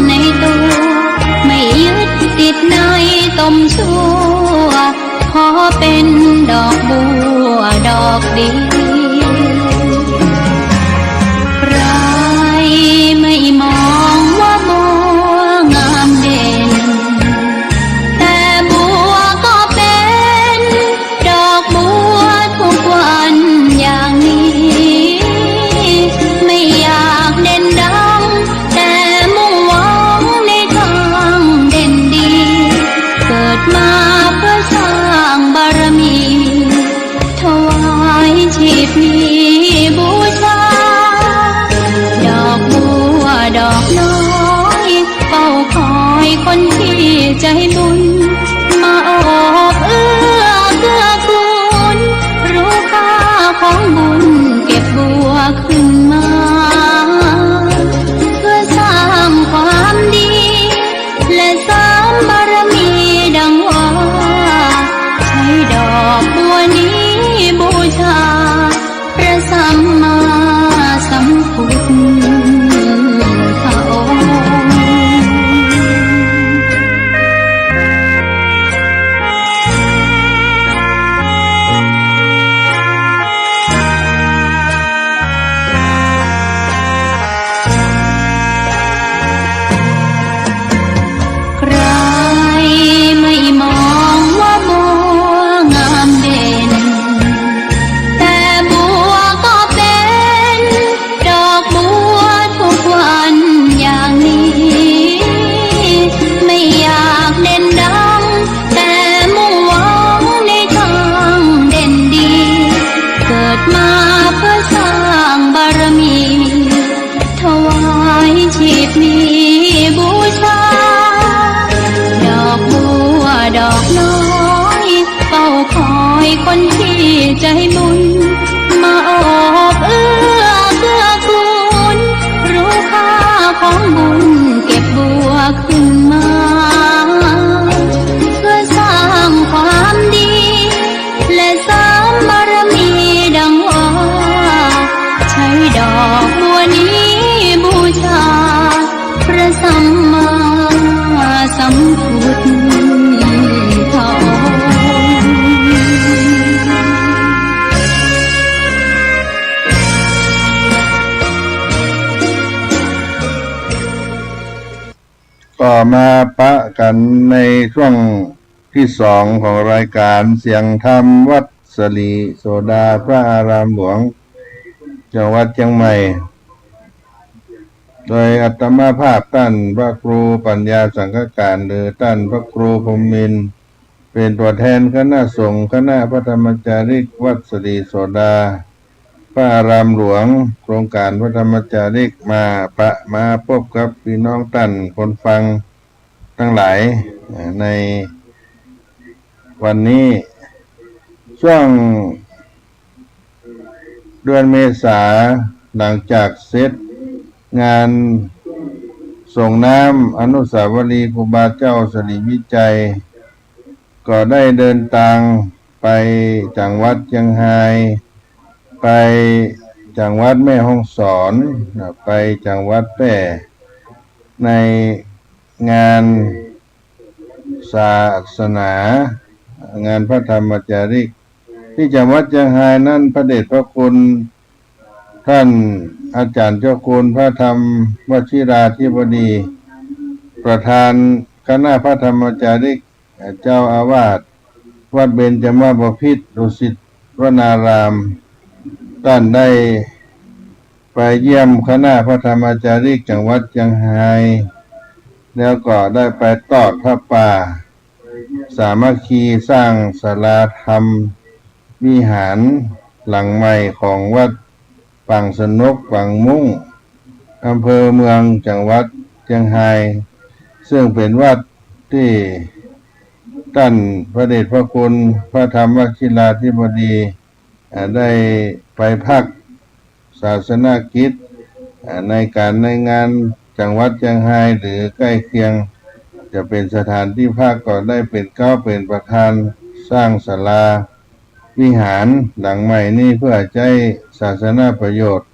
ในตัวไม่ยึดติดในตมชั่วขอเป็นดอกบัวดอกเดียวใครไม่มองว่าบัวงามเด่นแต่บัวก็เป็นดอกบัวทุกวันอย่างนี้ไม่อยากเด่นดังแต่มุ่งหวังในทางเด่นดีเกิดมาเพื่อสร้างบารมีถวายชีพนี้บูชาดอกบัวดอกน้อยเฝ้าคอยคนที่ใจบุญมาโอบเอื้อเกื้อกูลรู้ค่าของบุญเก็บบัวขึ้นมาเพื่อสร้างความดีและสร้างบารมีดังว่าใช้ดอกบัวนี้บูชาพระสัมมาสัมพุทธองค์ ใครไม่มองว่าบัวงามเด่นแต่บัวก็เป็นดอกบัวทุกวันอย่างนี้ไม่อยากเด่นดังแต่มุ่งหวังในทางเด่นดีเกิดมาเพื่อสร้างบารมีถวายชีพนี้บูชาดอกบัวดอกน้อยเฝ้าคอยคนที่ใจบุญมาโอบเอื้อเกื้อกูลรู้ค่าของบุญเก็บบัวขึ้นมาเพื่อสร้างความดีและสร้างบารมีดังว่าใช้ดอกบัวนี้บูชาพระสัมมาสัมพุทธองค์
ก็มาปะกันในช่วงที่สองของรายการเสียงธรรมวัดสลีโสดาพระอารามหลวงจังหวัดเชียงใหม่ โดยอาตมาภาพท่านพระครูปัญญาสังฆการหรือท่านพระครูพรหมินทร์เป็นตัวแทนคณะสงฆ์คณะพระธรรมจาริกวัดสลีโสดาพระอารามหลวงโครงการพระธรรมจาริกมาพบกับพี่น้องท่านคนฟังทั้งหลายในวันนี้ช่วงเดือนเมษาหลังจากเสร็จงานส่งน้ำอนุสาวรีย์ครูบาเจ้าสรีวิจัยก็ได้เดินทางไปจังหวัดเชียงรายไปจังหวัดแม่ฮ่องสอนไปจังหวัดแพร่ในงานศาสนางานพระธรรมจาริกที่จังหวัดเชียงรายนั้นพระเดชพระคุณท่านอาจารย์เจ้าคุณพระธรรมวชิราธิบดีประธานคณะพระธรรมจาริกเจ้าอาวาสวัดเบญจมาบพิตรดุสิตวนาราม ท่านได้ไปเยี่ยมคณะพระธรรมจารีกจังหวัดเชียงรายแล้วก็ได้ไปทอดพระป่าสามัคคีสร้างศาลาธรรมวิหารหลังใหม่ของวัดปังสนุกปังมุ่งอำเภอเมืองจังหวัดเชียงรายซึ่งเป็นวัดที่ท่านพระเดชพระคุณพระธรรมวชิราธิบดีได้ไปพักศาสนกิจในงานจังหวัดเชียงรายหรือใกล้เคียงจะเป็นสถานที่พักก็ได้เป็นเป็นประธานสร้างศาลาวิหารหลังใหม่นี้เพื่อใช้ศาสนาประโยชน์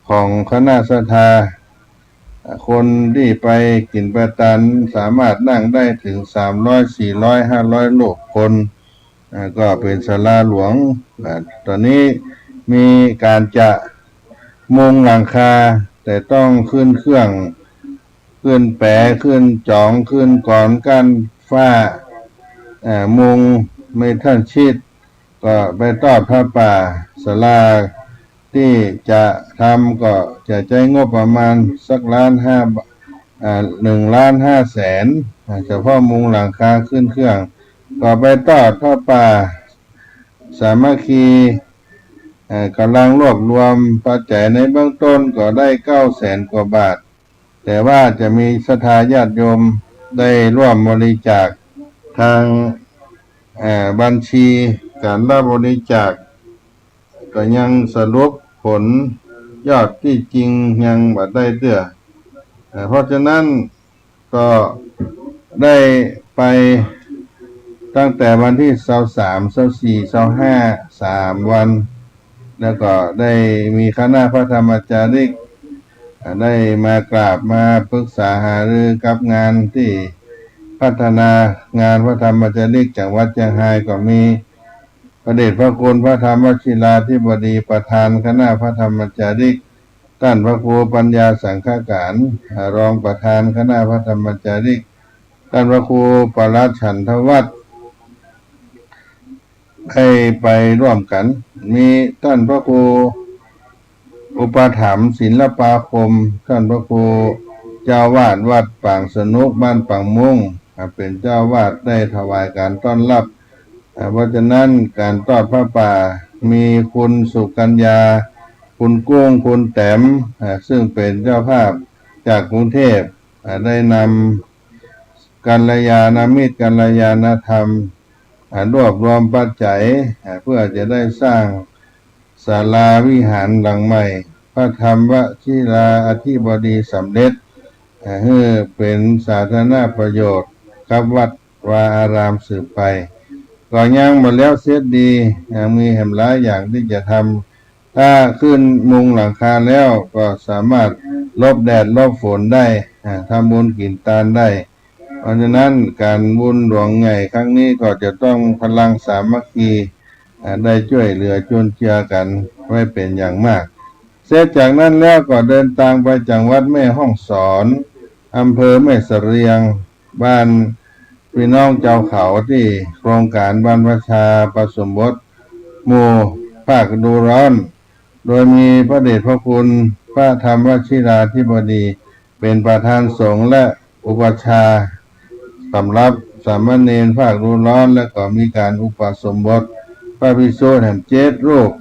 ของคณะศรัทธาคนที่ไปกินประทานสามารถนั่งได้ถึง300 400 500ลูกคนก็เป็นศาลาหลวงตอนนี้มีการจะมุงหลังคาแต่ต้องขึ้นเครื่องขึ้นแปะขึ้นจองขึ้นก่อนกั้นฝ้ามุงเมทัลชีตก็ไปทอดพระป่าศาลาที่จะทำก็จะใช้งบประมาณสัก1,500,000เฉพาะมุงหลังคาขึ้นเครื่องก็ไปทอดพระป่าสามัคคีกำลังรวบรวมปัจจัยในเบื้องต้นก็ได้900,000 กว่าบาทแต่ว่าจะมีศรัทธาญาติโยมได้ร่วมบริจาคทางบัญชีการรับบริจาคก็ยังสรุปผลยอดที่จริงยังบ่ได้เด้อเพราะฉะนั้นก็ได้ไปตั้งแต่วันที่23 24 25 3 วันแล้วก็ได้มีคณะพระธรรมจาริกได้มากราบมาปรึกษาหารือกับงานที่พัฒนางานพระธรรมจาริกจังหวัดเชียงรายก็มีพระเดชพระคุณพระธรรมวชิราธิบดีประธานคณะพระธรรมจาริกท่านพระครูปัญญาสังฆการรองประธานคณะพระธรรมจาริกท่านพระครูปรัชฉันทวัฒน์ให้ไปร่วมกันมีท่านพระครูอุปถัมภ์ศิลปาคมท่านพระครูเจ้าวาดวัดปังสนุกบ้านปังมุ่งเป็นเจ้าวาดได้ถวายการต้อนรับเพราะฉะนั้นการทอดพระป่ามีคุณสุกัญญาคุณกุ้งคุณแต้มซึ่งเป็นเจ้าภาพจากกรุงเทพได้นำกัลยาณมิตรกัลยาณธรรมรวบรวมปัจจัยเพื่อจะได้สร้างศาลาวิหารหลังใหม่พระธรรมวชิราธิบดีสำเร็จให้เป็นสาธารณประโยชน์กับวัดวาอารามสืบไปก็ยังหมดแล้วเสียดีมีแห่งหลายอย่างที่จะทำถ้าขึ้นมุงหลังคาแล้วก็สามารถลบแดดลบฝนได้ทำบุญกินทานได้เพราะฉะนั้นการบุญหลวงใหญ่ครั้งนี้ก็จะต้องพลังสามัคคีได้ช่วยเหลือจุนเจือกันไว้เป็นอย่างมากเสร็จจากนั้นแล้วก็เดินทางไปจังหวัดแม่ฮ่องสอนอำเภอแม่เสรียงบ้านพี่น้องเจ้าเขาที่โครงการบรรพชาประสมบทหมู่ภาคดูร้อนโดยมีพระเดชพระคุณพระธรรมวชิราธิบดีเป็นประธานสงฆ์และอุปชาสำหรับสามเณรภาคดูร้อนและก็มีการอุปสมบทพระภิกษุแห่ง7 รูป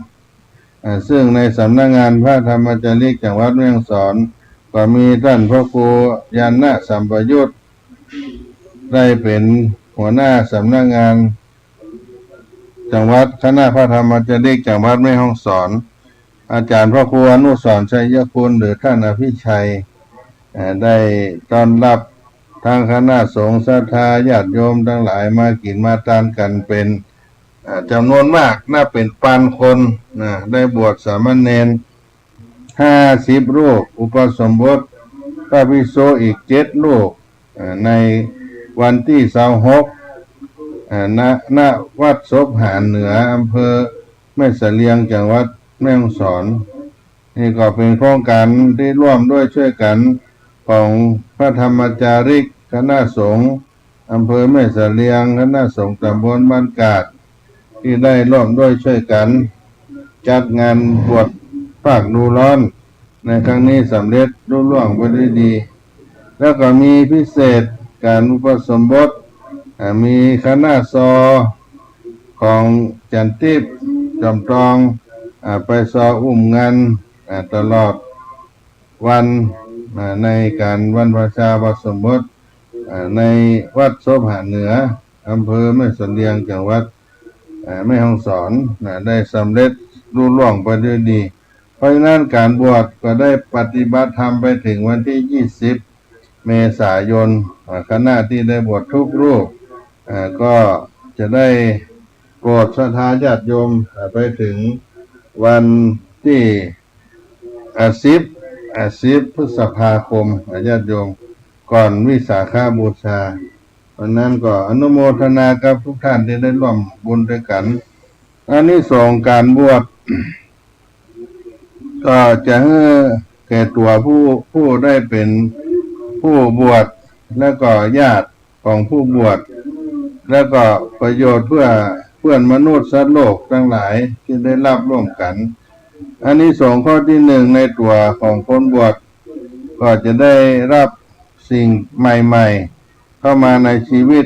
ซึ่งในสำนักงานพระธรรมจาริกจังหวัดแม่ฮ่องสอนก็มีท่านพระครูยานนะสัมปยุตได้เป็นหัวหน้าสำนักงานจังหวัดคณะพระธรรมจาริกจังหวัดแม่ฮ่องสอนอาจารย์พระครูอนุสรณ์ชัยคุณหรือท่านอภิชัยได้ต้อนรับทางคณะสงฆ์ศรัทธาญาติโยมทั้งหลายมากินมาทานกันเป็นจำนวนมากน่าเป็น1,000 คนได้บวชสามเณร50 รูปอุปสมบทพระภิกษุอีก7 รูปในวันที่26ณวัดศพหารเหนืออำเภอแม่เสลียงจังหวัดแม่ฮ่องสอนนี่ก็เป็นโครงการที่ร่วมด้วยช่วยกันของพระธรรมจาริกคณะสงฆ์อำเภอแม่เสลียงคณะสงฆ์ตำบลบ้านกาดที่ได้ร่วมด้วยช่วยกัน จัดงานบวชภาคฤดูร้อนในครั้งนี้สำเร็จรุ่ล่วงไปด้วยดีแล้วก็มีพิเศษการอุปสมบทมีคณะซอของจันทิพย์จอมทองไปซออุ้มงานตลอดวันในการวันประชาอุปสมบทในวัดโสภาเหนืออำเภอแม่สนเดียงจังหวัดแม่ฮ่องสอนได้สำเร็จรุ่ล่วงไปด้วยดีเพราะฉะนั้นการบวชก็ได้ปฏิบัติธรรมไปถึงวันที่20เมษายนคณะที่ได้บวชทุกรูปก็จะได้โปรดศรัทธาญาติโยมไปถึงวันที่10พฤษภาคมญาติโยมก่อนวิสาขบูชาวันนั้นก็อนุโมทนากับทุกท่านที่ได้ร่วมบุญด้วยกันอันนี้ส่งการบวชก็จะให้แก่ตัวผู้ได้เป็นผู้บวชแล้วก็ญาติของผู้บวชแล้วก็ประโยชน์เพื่อนมนุษย์สัตว์โลกทั้งหลายที่ได้รับร่วมกันอันนี้ส่งข้อที่หนึ่งในตัวของคนบวชก็จะได้รับสิ่งใหม่ๆเข้ามาในชีวิต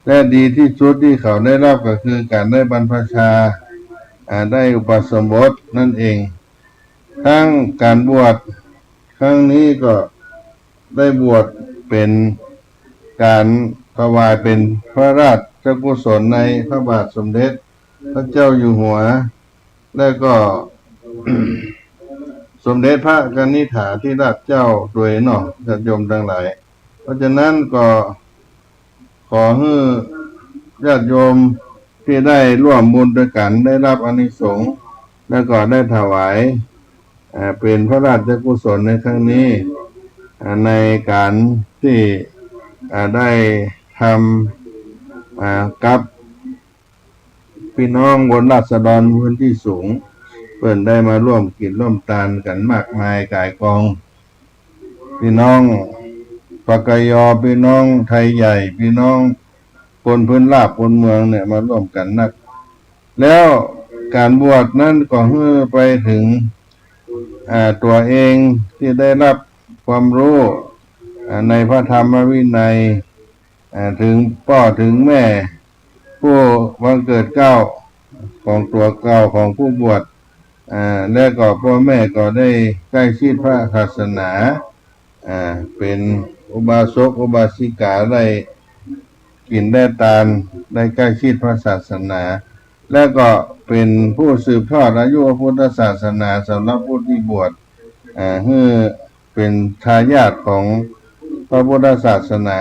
และดีที่สุดที่เขาได้รับก็คือการได้บรรพชาได้อุปสมบทนั่นเองทั้งการบวชครั้งนี้ก็ได้บวชเป็นการถวายเป็นพระราชกุศลในพระบาทสมเด็จพระเจ้าอยู่หัวและก็ สมเด็จพระกนิษฐาธิราชเจ้าด้วยเนาะญาติโยมทั้งหลายเพราะฉะนั้นก็ขอให้ญาติโยมที่ได้ร่วมบุญด้วยกันได้รับอานิสงส์แล้วก็ได้ถวายเป็นพระราชกุศลในครั้งนี้ในการที่ได้ทำกับพี่น้องบนราษฎรพื้นที่สูงเพื่อนได้มาร่วมกินร่วมทานกันมากมายกายกองพี่น้องปากยอพี่น้องไทยใหญ่พี่น้องคนพื้นราบคนเมืองเนี่ยมาร่วมกันนักแล้วการบวชนั้นก็ให้ไปถึงตัวเองที่ได้รับความรู้ในพระธรรมวินัยถึงพ่อถึงแม่ผู้บังเกิดเกล้าของตัวเก่าของผู้บวชและก็พ่อแม่ก็ได้ใกล้ชิดพระศาสนาเป็นอุบาสกอุบาสิกาได้กินได้ทานได้ใกล้ชิดพระศาสนาและก็เป็นผู้สืบทอดอายุพระพุทธศาสนาสำหรับผู้ที่บวชให้เป็นทายาทของพระพุทธศาสนา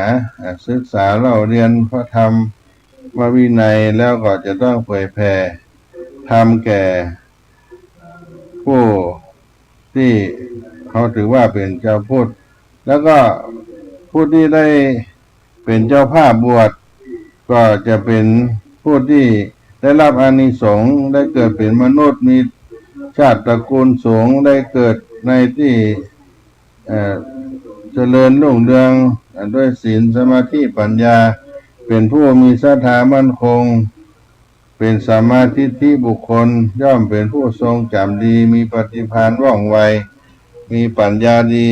ศึกษาเล่าเรียนพระธรรมวินัยแล้วก็จะต้องเผยแผ่ธรรมแก่ผู้ที่เขาถือว่าเป็นเจ้าพุทธแล้วก็ผู้ที่ได้เป็นเจ้าภาพบวชก็จะเป็นผู้ที่ได้รับอานิสงส์ได้เกิดเป็นมนุษย์มีชาติตระกูลสูงได้เกิดในที่เจริญรุ่งเรืองด้วยศีลสมาธิปัญญาเป็นผู้มีศรัทธามั่นคงเป็นสัมมาทิฏฐิบุคคลย่อมเป็นผู้ทรงจำดีมีปฏิภาณว่องไวมีปัญญาดี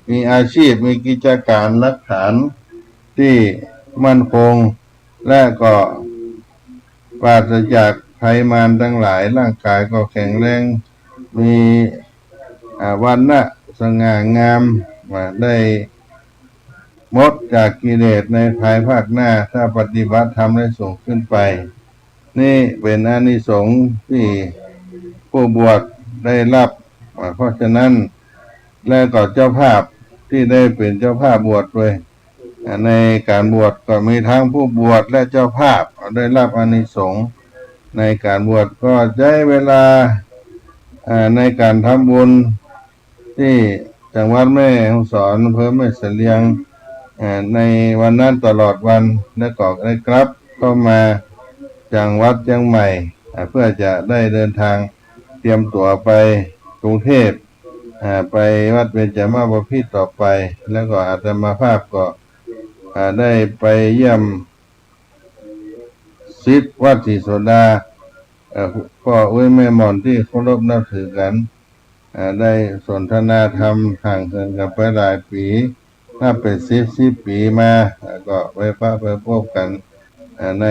มีอาชีพมีกิจการรักฐานที่มั่นคงและก็ปราศจากภัยมารทั้งหลายร่างกายก็แข็งแรงมีวรรณะสง่างามได้หมดจากกิเลสในภายภาคหน้าถ้าปฏิบัติธรรมได้ส่งขึ้นไปนี่เป็นอานิสงส์ที่ผู้บวชได้รับเพราะฉะนั้นและก็เจ้าภาพที่ได้เป็นเจ้าภาพบวชด้วยในการบวชก็มีทั้งผู้บวชและเจ้าภาพได้รับอานิสงส์ในการบวชก็ใช้เวลาในการทำบุญที่จังหวัดแม่ฮ่องสอนอำเภอแม่เสลียงในวันนั้นตลอดวันและก็ได้กลับเข้ามาจังหวัดเชียงใหม่เพื่อจะได้เดินทางเตรียมตัวไปกรุงเทพไปวัดเบญจมาบพิตรต่อไปแล้วก็อาตมาภาพก็ได้ไปเยี่ยมศิษย์วัดศรีโสดา พ่ออุ้ยแม่หมอนที่เคารพนับถือกันได้สนทนาธรรมห่างเหินกันไปหลายปีถ้าเป็นสิบปีมาก็ไปพบกันใน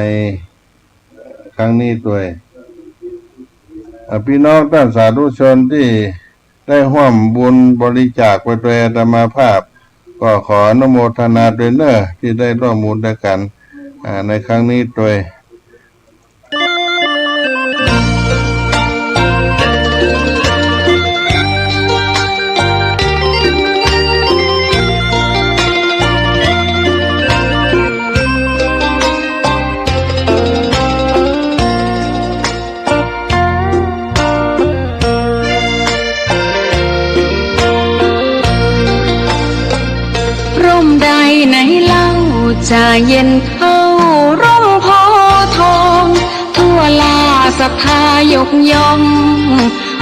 ครั้งนี้ด้วยพี่น้องท่านสาธุชนที่ได้ร่วมบุญบริจาคไปโดยอาตมาภาพก็ขออนุโมทนาด้วยเนอะที่ได้ร่วมบุญด้วยกันในครั้งนี้ด้วย
ไหนเล่าจะเย็นเท่าร่มโพทองทั่วลาศรัทธายกย่อง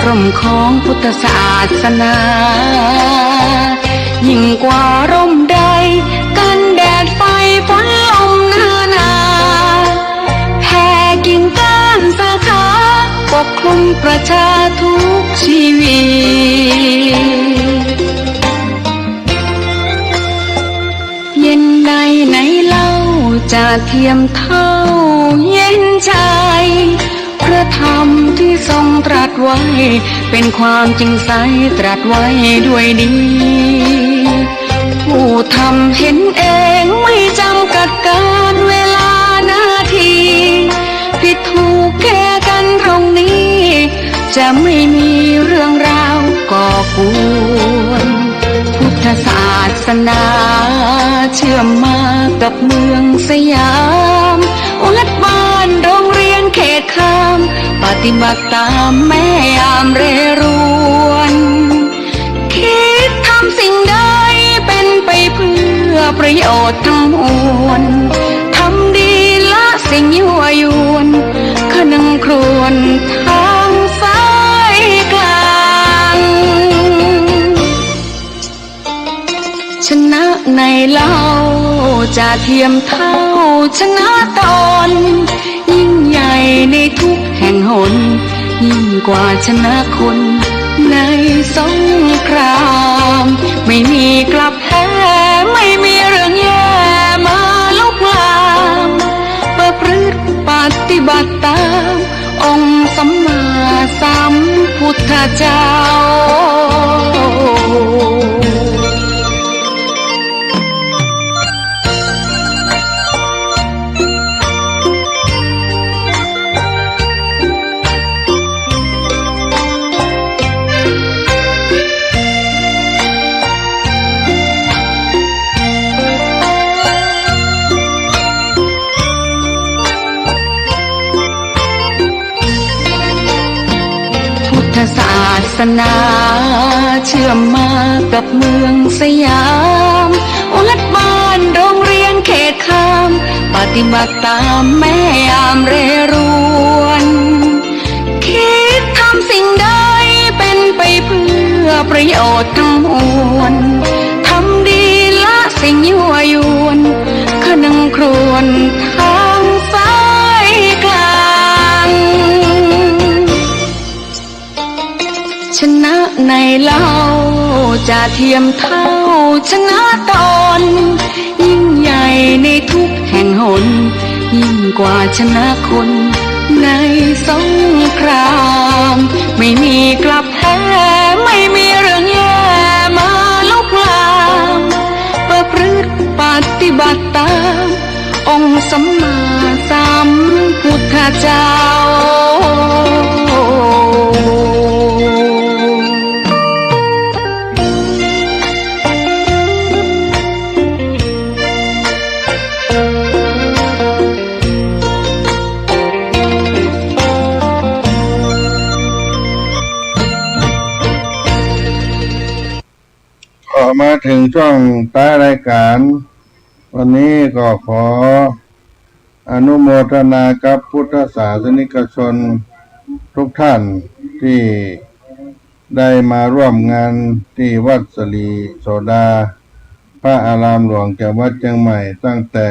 ร่มของพุทธศาสนายิ่งกว่าร่มใดกันแดดไฟฝนลมนาแผ่กิ่งก้านสาขาปกคลุมประชาทุกชีวิตเย็นใดไหนเล่าจะเทียมเท่าเย็นใจพระธรรมที่ทรงตรัสไว้เป็นความจริงใสตรัสไว้ด้วยดีผู้ทำเห็นเองไม่จำกัดการเวลานาทีผิดถูกแค่กันตรงนี้จะไม่มีเรื่องราวก่อกวนพุทธศาสนาเชื่อมมากับเมืองสยามวัดบ้านโรงเรียนเขตคามปฏิบัติตามแม่ยามเรรวนคิดทำสิ่งใดเป็นไปเพื่อประโยชน์ทั้งมวลทำดีละสิ่งยั่วยวนขนึงครวญทางสายกลางชนะในเล่าจะเทียมเท่าชนะตนยิ่งใหญ่ในทุกแห่งหนยิ่งกว่าชนะคนในสงครามไม่มีกลับแพ้ไม่มีเรื่องแย่มาลุกลามประพฤติปฏิบัติตามองค์สัมมาสัมพุทธเจ้าศาสนาเชื่อมมากับเมืองสยามวัดบ้านโรงเรียนเขตคามปฏิบัติตามแม่ยามเรรวนคิดทำสิ่งใดเป็นไปเพื่อประโยชน์ทั้งมวลทำดีละสิ่งยั่วยวนขนึงครวญทางสายกลางชนะในเล่าจะเทียมเท่าชนะตนยิ่งใหญ่ในทุกแห่งหนยิ่งกว่าชนะคนในสงครามไม่มีกลับแพ้ไม่มีเรื่องแย่มาลุกลามประพฤติปฏิบัติตามองค์สัมมาสัมพุทธเจ้า
มาถึงช่วงท้ายรายการวันนี้ก็ขออนุโมทนากับพุทธศาสนิกชนทุกท่านที่ได้มาร่วมงานที่วัดสลีโสดาพระอารามหลวงจังหวัดเชียงใหม่ตั้งแต่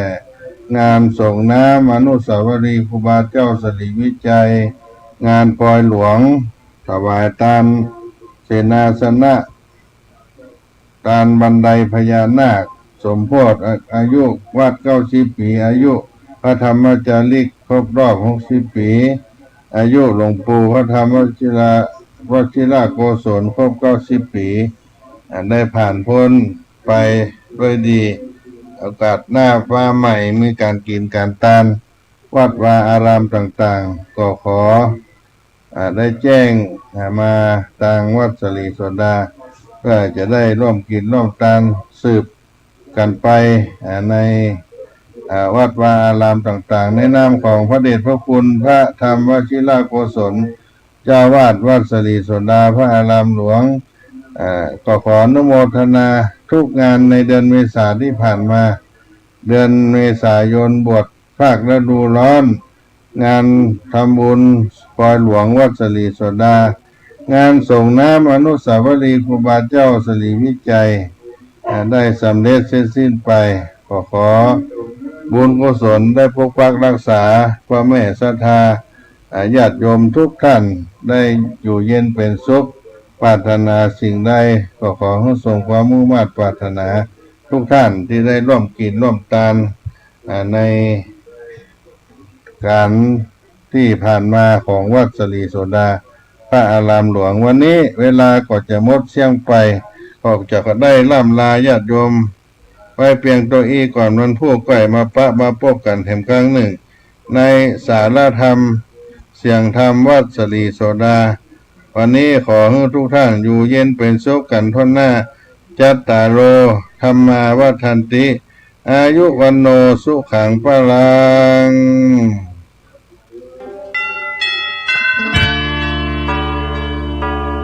งานส่งน้ำอนุสาวรีย์ครูบาเจ้าสลีวิจัย งานปอยหลวงถวายตามเสนาสนะตามบันไดพญานาคสมโพธิอายุวัด90 ปีอายุพระธรรมจาริกครบรอบ60 ปีอายุหลวงปู่พระธรรมวชิราโกศลครบ90 ปีได้ผ่านพ้นไปด้วยดีโอกาสหน้าฟ้าใหม่มีการกินการทานวัดวาอารามต่างๆก็ขอได้แจ้งมาทางวัดสลีโสดาเพื่อจะได้ร่วมกินร่วมทานสืบกันไปในวัดวาอารามต่างๆในนามของพระเดชพระคุณพระธรรมวชิราโกศลเจ้าวาดวัดสลีโสดาพระอารามหลวงก็ขออนุโมทนาทุกงานในเดือนเมษายนที่ผ่านมาเดือนเมษายนบวชภาคฤดูร้อนงานทำบุญปอยหลวงวัดสลีโสดางานส่งน้ำอนุสาวรีย์ครูบาเจ้าสลีวิจัยได้สำเร็จเสร็จสิ้นไปขอบุญกุศลได้ปกปักรักษาพ่อแม่ศรัทธาญาติโยมทุกท่านได้อยู่เย็นเป็นสุขปรารถนาสิ่งใดก็ขอให้ส่งความมุ่งมั่นปรารถนาทุกท่านที่ได้ร่วมกินร่วมทานในการที่ผ่านมาของวัดสลีโสดาพระอารามหลวงวันนี้เวลาก็จะหมดเสียงไปก็จะได้ล่ำลาญาติโยมไปเพียงตัวอีก่อนวันผู้ใกล้มาพบกันแห่งครั้งหนึ่งในสารธรรมเสียงธรรมวัดสลีโสดาวันนี้ขอให้ทุกท่านอยู่เย็นเป็นสุขกันทุกหน้าจัตตารโอธรรมาวัฏันติอายุวันโนสุขังพลัง